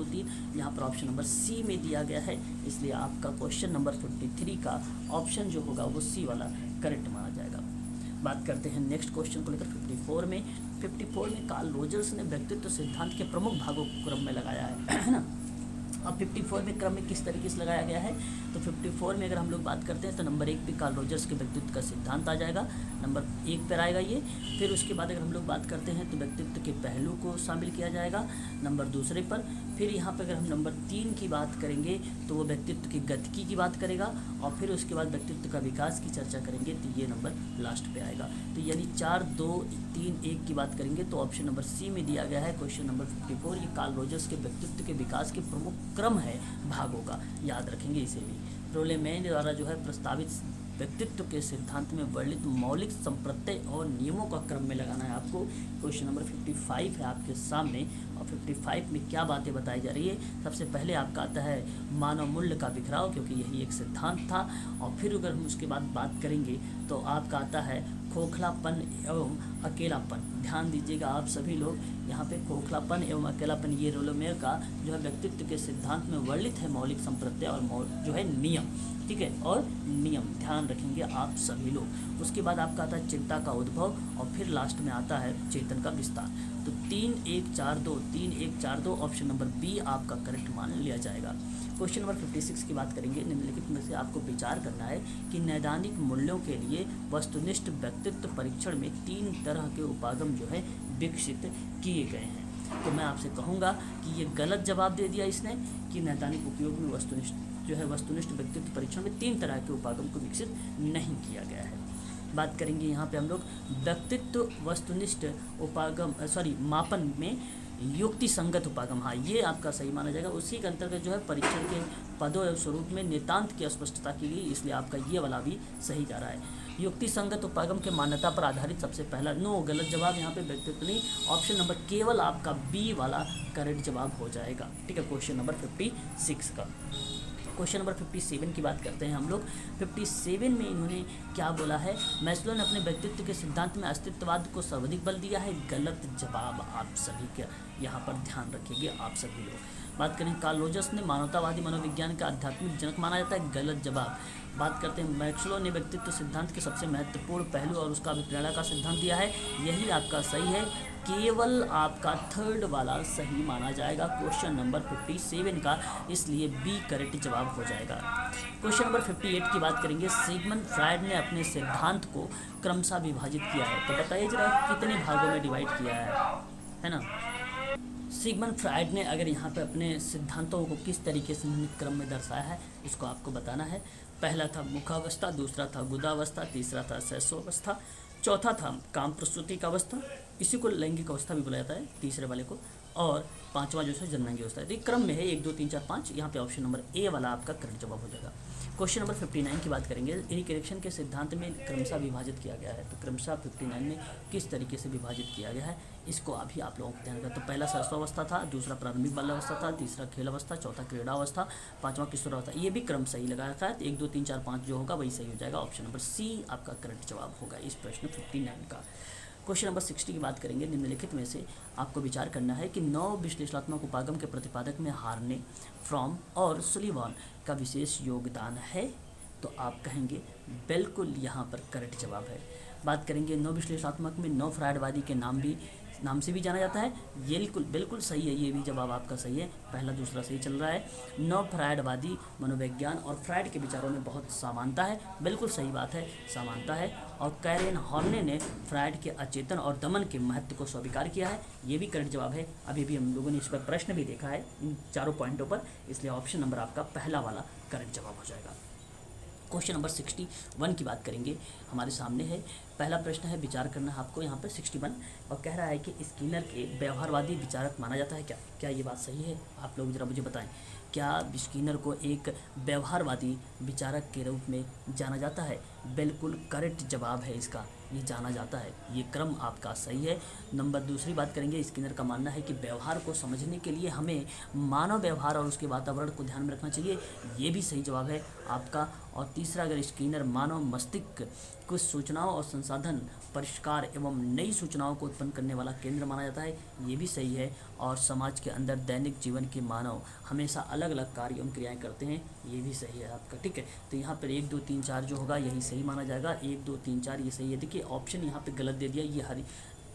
3 यहाँ पर ऑप्शन नंबर सी में दिया गया है, इसलिए आपका क्वेश्चन नंबर 53 का ऑप्शन जो होगा वो सी वाला करेक्ट माना जाएगा। बात करते हैं नेक्स्ट क्वेश्चन को लेकर 54 में। 54 में कार्ल रोजर्स ने व्यक्तित्व सिद्धांत के प्रमुख भागों को क्रम में लगाया है ना। अब 54 में क्रम में किस तरीके से लगाया गया है, तो 54 में अगर हम लोग बात करते हैं तो नंबर 1 पे कार्ल रोजर्स के व्यक्तित्व का सिद्धांत आ जाएगा, नंबर 1 पर आएगा ये। फिर उसके बाद अगर हम लोग बात करते हैं तो व्यक्तित्व के पहलू को शामिल किया जाएगा नंबर दूसरे पर। फिर यहाँ पर अगर हम नंबर 3 की बात करेंगे तो वो व्यक्तित्व की गतिकी की बात करेगा, और फिर उसके बाद व्यक्तित्व का विकास की चर्चा करेंगे तो ये नंबर लास्ट पे आएगा। तो यानी 4 2 3 1 की बात करेंगे तो ऑप्शन नंबर सी में दिया गया है क्वेश्चन नंबर 54। ये कार्ल रोजर्स के व्यक्तित्व के विकास के प्रमुख क्रम है भागों का, याद रखेंगे इसे भी। रोलेमे द्वारा जो है प्रस्तावित व्यक्तित्व के सिद्धांत में वर्णित मौलिक संप्रत्यय और नियमों का क्रम में लगाना है आपको। क्वेश्चन नंबर 55 है आपके सामने, और 55 में क्या बातें बताई जा रही है। सबसे पहले आपका आता है मानव मूल्य का बिखराव, क्योंकि यही एक सिद्धांत था। और फिर अगर हम उसके बाद बात करेंगे तो आपका आता है खोखलापन एवं अकेलापन। ध्यान दीजिएगा आप सभी लोग, यहाँ पे खोखलापन एवं अकेलापन ये रोलेमे का जो है व्यक्तित्व के सिद्धांत में वर्णित है मौलिक संप्रत्यय और जो है नियम, ठीक है, और नियम ध्यान रखेंगे आप सभी लोग। उसके बाद आपका आता है चिंता का उद्भव, और फिर लास्ट में आता है चेतन का विस्तार। तो 3 1 4 2 ऑप्शन नंबर बी आपका करेक्ट मान लिया जाएगा। क्वेश्चन नंबर 56 की बात करेंगे। निम्नलिखित में से आपको विचार करना है कि नैदानिक मूल्यों के लिए वस्तुनिष्ठ व्यक्तित्व परीक्षण में 3 तरह के उपागम जो है विकसित किए गए हैं। तो मैं आपसे कहूँगा कि ये गलत जवाब दे दिया इसने कि नैदानिक उपयोग में वस्तुनिष्ठ व्यक्तित्व परीक्षण में 3 तरह के उपागम को विकसित नहीं किया गया है। बात करेंगे यहाँ पे हम लोग व्यक्तित्व वस्तुनिष्ठ मापन में युक्ति संगत उपागम, हाँ ये आपका सही माना जाएगा। उसी के अंतर्गत जो है परीक्षण के पदों एवं स्वरूप में नितांत की अस्पष्टता की गई, इसलिए आपका ये वाला भी सही जा रहा है। युक्ति संगत उपागम के मान्यता पर आधारित सबसे पहला, नो गलत जवाब यहाँ पे व्यक्तित्व नहीं, ऑप्शन नंबर केवल आपका बी वाला करेक्ट जवाब हो जाएगा। ठीक है, क्वेश्चन नंबर 56 का। क्वेश्चन नंबर 57 की बात करते हैं हम लोग। 57 में इन्होंने क्या बोला है, मैस्लो ने अपने व्यक्तित्व के सिद्धांत में अस्तित्ववाद को सर्वाधिक बल दिया है। गलत जवाब आप सभी का यहाँ पर ध्यान रखेंगे आप सभी लोग। बात करें कार्ल रोजर्स ने मानवतावादी मनोविज्ञान का आध्यात्मिक जनक माना जाता है। गलत जवाब। बात करते हैं मैस्लो ने व्यक्तित्व सिद्धांत के सबसे महत्वपूर्ण पहलू और उसका अभिप्रेरणा का सिद्धांत दिया है। यही आपका सही है, केवल आपका थर्ड वाला सही माना जाएगा क्वेश्चन नंबर 57 का, इसलिए बी करेक्ट जवाब हो जाएगा। क्वेश्चन नंबर 58 की बात करेंगे। सिगमंड फ्रायड ने अपने सिद्धांत को क्रमशः विभाजित किया है, तो बताइए जरा कितने भागों में डिवाइड किया है ना। सिगमंड फ्रायड ने अगर यहाँ पे अपने सिद्धांतों को किस तरीके से क्रम में दर्शाया है, इसको आपको बताना है। पहला था मुखावस्था, दूसरा था गुदावस्था, तीसरा था शैशवावस्था, चौथा था काम प्रसूति का अवस्था, इसी को लैंगिक अवस्था भी बोला जाता है तीसरे वाले को, और पांचवा जो है जननांगी अवस्था है। तो ये क्रम में है 1 2 3 4 5, यहाँ पे ऑप्शन नंबर ए वाला आपका करेक्ट जवाब हो जाएगा। क्वेश्चन नंबर 59 की बात करेंगे। इरिक्शन के सिद्धांत में क्रमशः विभाजित किया गया है, तो क्रमशः 59 में किस तरीके से विभाजित किया गया है, इसको अभी आप लोगों को ध्यान रखना। तो पहला शैशवावस्था था, दूसरा प्रारंभिक बाल्यावस्था था, तीसरा खेल अवस्था, चौथा क्रीड़ावस्था, पांचवा किशोरावस्था। ये भी क्रम सही लगाया था, 1 2 3 4 5 जो होगा वही सही हो जाएगा। ऑप्शन नंबर सी आपका करेक्ट जवाब होगा इस प्रश्न 59 का। क्वेश्चन नंबर 60 की बात करेंगे। निम्नलिखित में से आपको विचार करना है कि 9 विश्लेषणात्मक उपागम के प्रतिपादक में हार्ने, फ्रॉम और सुलिवान का विशेष योगदान है, तो आप कहेंगे बिल्कुल यहाँ पर करेक्ट जवाब है। बात करेंगे 9 विश्लेषणात्मक में 9 फ्रायडवादी के नाम से भी जाना जाता है, ये बिल्कुल सही है, ये भी जवाब आपका सही है, पहला दूसरा सही चल रहा है। 9 फ्रायडवादी मनोविज्ञान और फ्रायड के विचारों में बहुत समानता है, बिल्कुल सही बात है, समानता है। और कैरेन हॉर्ने ने फ्रायड के अचेतन और दमन के महत्व को स्वीकार किया है, ये भी करेक्ट जवाब है। अभी भी हम लोगों ने इस पर प्रश्न भी देखा है इन चारों पॉइंटों पर, इसलिए ऑप्शन नंबर आपका पहला वाला करेक्ट जवाब हो जाएगा। क्वेश्चन नंबर 61 की बात करेंगे, हमारे सामने है। पहला प्रश्न है, विचार करना है आपको यहाँ पर 61, और कह रहा है कि स्किनर के व्यवहारवादी विचारक माना जाता है क्या? क्या ये बात सही है? आप लोग जरा मुझे बताएं, क्या स्किनर को एक व्यवहारवादी विचारक के रूप में जाना जाता है? बिल्कुल करेक्ट जवाब है इसका, ये जाना जाता है, ये क्रम आपका सही है। नंबर दूसरी बात करेंगे, स्किनर का मानना है कि व्यवहार को समझने के लिए हमें मानव व्यवहार और उसके वातावरण को ध्यान में रखना चाहिए, ये भी सही जवाब है आपका। और तीसरा, अगर स्किनर मानव मस्तिष्क कुछ सूचनाओं और संसाधन परिष्कार एवं नई सूचनाओं को उत्पन्न करने वाला केंद्र माना जाता है, ये भी सही है। और समाज के अंदर दैनिक जीवन के मानव हमेशा अलग अलग कार्य एवं क्रियाएं करते हैं, ये भी सही है आपका। ठीक है, तो यहाँ पर 1 2 3 4 जो होगा यही सही माना जाएगा, 1 2 3 4 ये सही है। देखिए ऑप्शन यहाँ पे गलत दे दिया, ये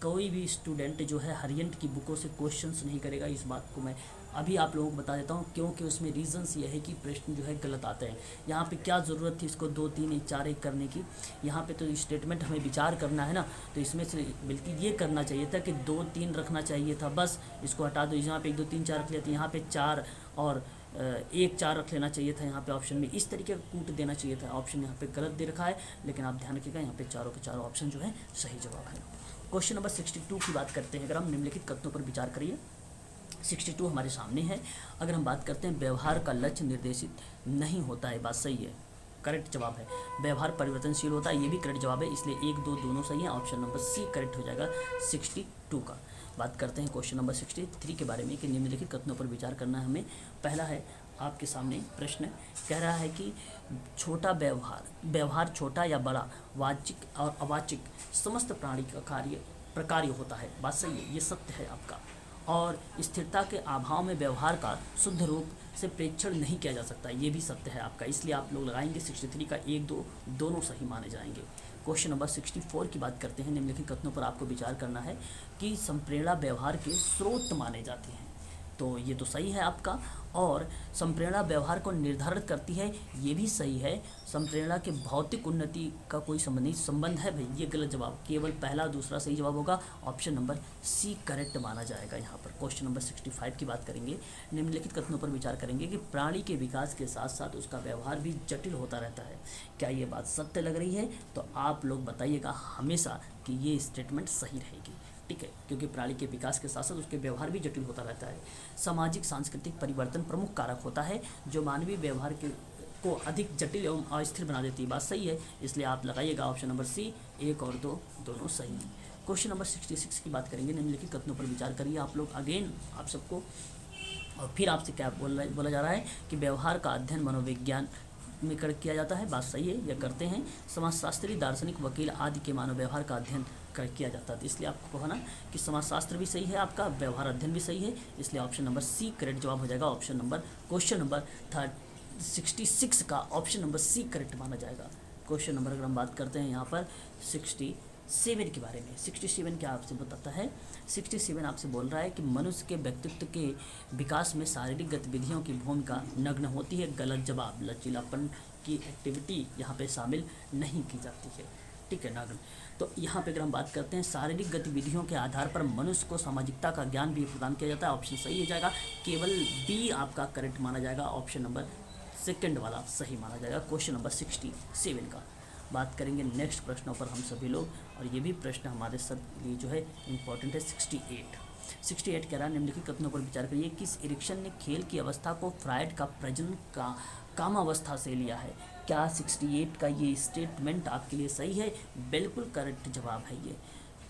कोई भी स्टूडेंट जो है हरियंट की बुकों से क्वेश्चंस नहीं करेगा, इस बात को मैं अभी आप लोगों को बता देता हूँ, क्योंकि उसमें रीज़न्स ये है कि प्रश्न जो है गलत आते हैं। यहाँ पे क्या ज़रूरत थी इसको 2 3 4 1 करने की, यहाँ पे तो स्टेटमेंट हमें विचार करना है ना, तो इसमें से बल्कि ये करना चाहिए था कि 2 3 रखना चाहिए था, बस इसको हटा दो। यहाँ पे 1 2 3 4 रख लिया, तो यहाँ पे 4 और 1 4 रख लेना चाहिए था, यहाँ पे ऑप्शन में इस तरीके का कूट देना चाहिए था। ऑप्शन यहाँ पे गलत दे रखा है, लेकिन आप ध्यान रखिएगा यहाँ पे चारों के चारों ऑप्शन जो है सही जवाब है। क्वेश्चन नंबर 62 की बात करते हैं, अगर हम निम्नलिखित कथनों पर विचार करिए। 62 हमारे सामने है। अगर हम बात करते हैं, व्यवहार का लक्ष्य निर्देशित नहीं होता है, बात सही है, करेक्ट जवाब है। व्यवहार परिवर्तनशील होता है, ये भी करेक्ट जवाब है, इसलिए 1 2 दोनों सही है, ऑप्शन नंबर सी करेक्ट हो जाएगा 62 का। बात करते हैं क्वेश्चन नंबर 63 के बारे में कि निम्नलिखित कथनों पर विचार करना है हमें। पहला है आपके सामने प्रश्न, कह रहा है कि छोटा व्यवहार छोटा या बड़ा, वाचिक और अवाचिक समस्त प्राणी का प्रकार्य होता है, बात सही है, ये सत्य है आपका। और स्थिरता के अभाव में व्यवहार का शुद्ध रूप से प्रेक्षण नहीं किया जा सकता, ये भी सत्य है आपका, इसलिए आप लोग लगाएंगे 63 का 1 2 दोनों सही माने जाएंगे। क्वेश्चन नंबर 64 की बात करते हैं, निम्नलिखित कथनों पर आपको विचार करना है कि संप्रेरणा व्यवहार के स्रोत माने जाते हैं, तो ये तो सही है आपका। और संप्रेरणा व्यवहार को निर्धारित करती है, ये भी सही है। संप्रेरणा के भौतिक उन्नति का कोई संबंध है भाई, ये गलत जवाब, केवल पहला दूसरा सही जवाब होगा, ऑप्शन नंबर सी करेक्ट माना जाएगा यहाँ पर। क्वेश्चन नंबर 65 की बात करेंगे, निम्नलिखित कथनों पर विचार करेंगे कि प्राणी के विकास के साथ साथ उसका व्यवहार भी जटिल होता रहता है, क्या ये बात सत्य लग रही है? तो आप लोग बताइएगा हमेशा कि ये स्टेटमेंट सही रहेगी। ठीक है, क्योंकि प्राणी के विकास के साथ साथ उसके व्यवहार भी जटिल होता रहता है। सामाजिक सांस्कृतिक परिवर्तन प्रमुख कारक होता है जो मानवीय व्यवहार के को अधिक जटिल एवं अस्थिर बना देती है। बात सही है, इसलिए आप लगाइएगा ऑप्शन नंबर सी, 1 और 2 दोनों सही हैं। क्वेश्चन नंबर 66 की बात करेंगे। निम्नलिखित कथनों पर विचार करिए आप लोग। अगेन आप सबको और फिर आपसे क्या बोला जा रहा है कि व्यवहार का अध्ययन मनोविज्ञान में कर किया जाता है। बात सही है, यह करते हैं। समाजशास्त्री, दार्शनिक, वकील आदि के मानव व्यवहार का अध्ययन कर किया जाता है। तो इसलिए आपको कहना कि समाजशास्त्र भी सही है आपका, व्यवहार अध्ययन भी सही है, इसलिए ऑप्शन नंबर सी करेक्ट जवाब हो जाएगा। ऑप्शन नंबर क्वेश्चन नंबर 66 का ऑप्शन नंबर सी करेक्ट माना जाएगा। क्वेश्चन नंबर अगर हम बात करते हैं यहाँ पर 67 के बारे में। 67 क्या आपसे बताता है? 67 आपसे बोल रहा है कि मनुष्य के व्यक्तित्व के विकास में शारीरिक गतिविधियों की भूमिका नग्न होती है। गलत जवाब, लचीलापन की एक्टिविटी यहाँ पे शामिल नहीं की जाती है, ठीक है, नग्न। तो यहाँ पे अगर हम बात करते हैं शारीरिक गतिविधियों के आधार पर मनुष्य को सामाजिकता का ज्ञान भी प्रदान किया जाता है। ऑप्शन सही हो जाएगा, केवल बी आपका करेक्ट माना जाएगा। ऑप्शन नंबर सेकंड वाला सही माना जाएगा क्वेश्चन नंबर 67 का। बात करेंगे नेक्स्ट प्रश्नों पर हम सभी लोग, और ये भी प्रश्न हमारे सब लिए जो है इम्पोर्टेंट है। 68 कह रहा है निम्नलिखित कथनों पर विचार करिए। किस इरिक्शन ने खेल की अवस्था को फ्रायड का प्रजनन का काम अवस्था से लिया है? क्या 68 का ये स्टेटमेंट आपके लिए सही है? बिल्कुल करेक्ट जवाब है ये।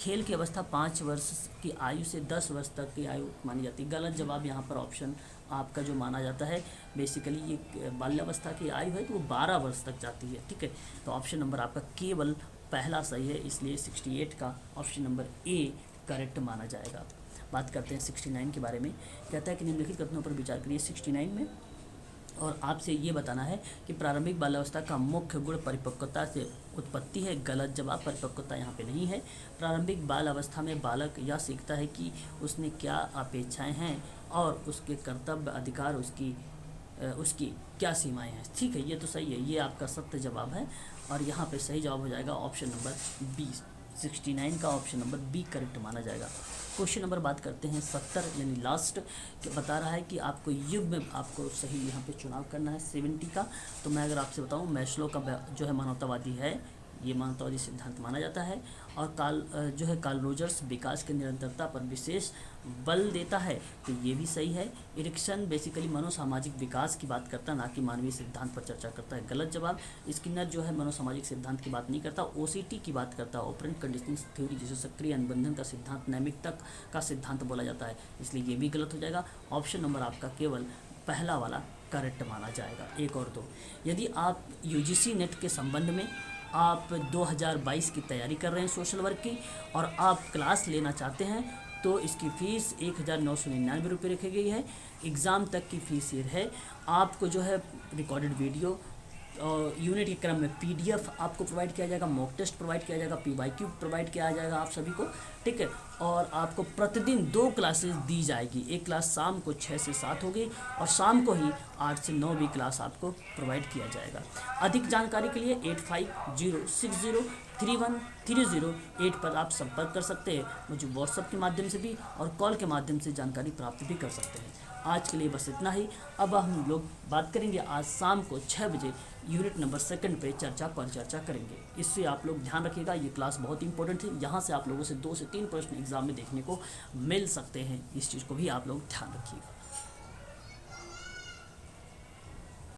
खेल की अवस्था 5 वर्ष की आयु से 10 वर्ष तक की आयु मानी जाती है। गलत जवाब यहाँ पर ऑप्शन आपका जो माना जाता है, बेसिकली ये बाल्यावस्था की आयु है तो वो 12 वर्ष तक जाती है, ठीक है। तो ऑप्शन नंबर आपका केवल पहला सही है, इसलिए 68 का ऑप्शन नंबर ए करेक्ट माना जाएगा। बात करते हैं 69 के बारे में। कहता है कि निम्नलिखित कथनों पर विचार करिए 69 में, और आपसे ये बताना है कि प्रारंभिक बाल्यावस्था का मुख्य गुण परिपक्वता से उत्पत्ति है। गलत जवाब, परिपक्वता यहाँ पे नहीं है। प्रारंभिक बाल अवस्था में बालक यह सीखता है कि उसने क्या अपेक्षाएं हैं और उसके कर्तव्य, अधिकार, उसकी क्या सीमाएं हैं, ठीक है, ये तो सही है, ये आपका सत्य जवाब है। और यहाँ पे सही जवाब हो जाएगा ऑप्शन नंबर बी। 69 का ऑप्शन नंबर बी करेक्ट माना जाएगा। क्वेश्चन नंबर बात करते हैं 70 यानी लास्ट, बता रहा है कि आपको युग में आपको सही यहाँ पे चुनाव करना है 70 का। तो मैं अगर आपसे बताऊँ, मैस्लो का जो है मानवतावादी है, ये मानवतावादी सिद्धांत माना जाता है। और कार्ल रोजर्स विकास की निरंतरता पर विशेष बल देता है, तो ये भी सही है। इरिक्सन बेसिकली मनोसामाजिक विकास की बात करता है, ना कि मानवीय सिद्धांत पर चर्चा करता है। गलत जवाब। स्किनर जो है मनोसामाजिक सिद्धांत की बात नहीं करता, ओसीटी की बात करता है, ऑपरेंट कंडीशनिंग थ्योरी, जिसे सक्रिय अनुबंधन का सिद्धांत, नैमित्तिकता का सिद्धांत बोला जाता है, इसलिए ये भी गलत हो जाएगा। ऑप्शन नंबर आपका केवल पहला वाला करेक्ट माना जाएगा, 1 और 2। यदि आप यूजीसी नेट के संबंध में आप 2022 की तैयारी कर रहे हैं सोशल वर्क की, और आप क्लास लेना चाहते हैं, तो इसकी फ़ीस 1999 रुपये रखी गई है। एग्ज़ाम तक की फ़ीस ये है। आपको जो है रिकॉर्डेड वीडियो और यूनिट के क्रम में PDF आपको प्रोवाइड किया जाएगा, मॉक टेस्ट प्रोवाइड किया जाएगा, PYQ प्रोवाइड किया जाएगा आप सभी को, ठीक है। और आपको प्रतिदिन 2 क्लासेस दी जाएगी। एक क्लास शाम को 6 से 7 होगी, और शाम को ही 8 से 9 भी क्लास आपको प्रोवाइड किया जाएगा। अधिक जानकारी के लिए 8506031308 पर आप संपर्क कर सकते हैं। मुझे व्हाट्सएप के माध्यम से भी और कॉल के माध्यम से जानकारी प्राप्त भी कर सकते हैं। आज के लिए बस इतना ही। अब हम लोग बात करेंगे आज शाम को 6 बजे यूनिट नंबर 2 पे चर्चा करेंगे। इससे आप लोग ध्यान रखिएगा, ये क्लास बहुत इंपॉर्टेंट है। यहाँ से आप लोगों से 2 से 3 प्रश्न एग्जाम में देखने को मिल सकते हैं, इस चीज़ को भी आप लोग ध्यान रखिएगा।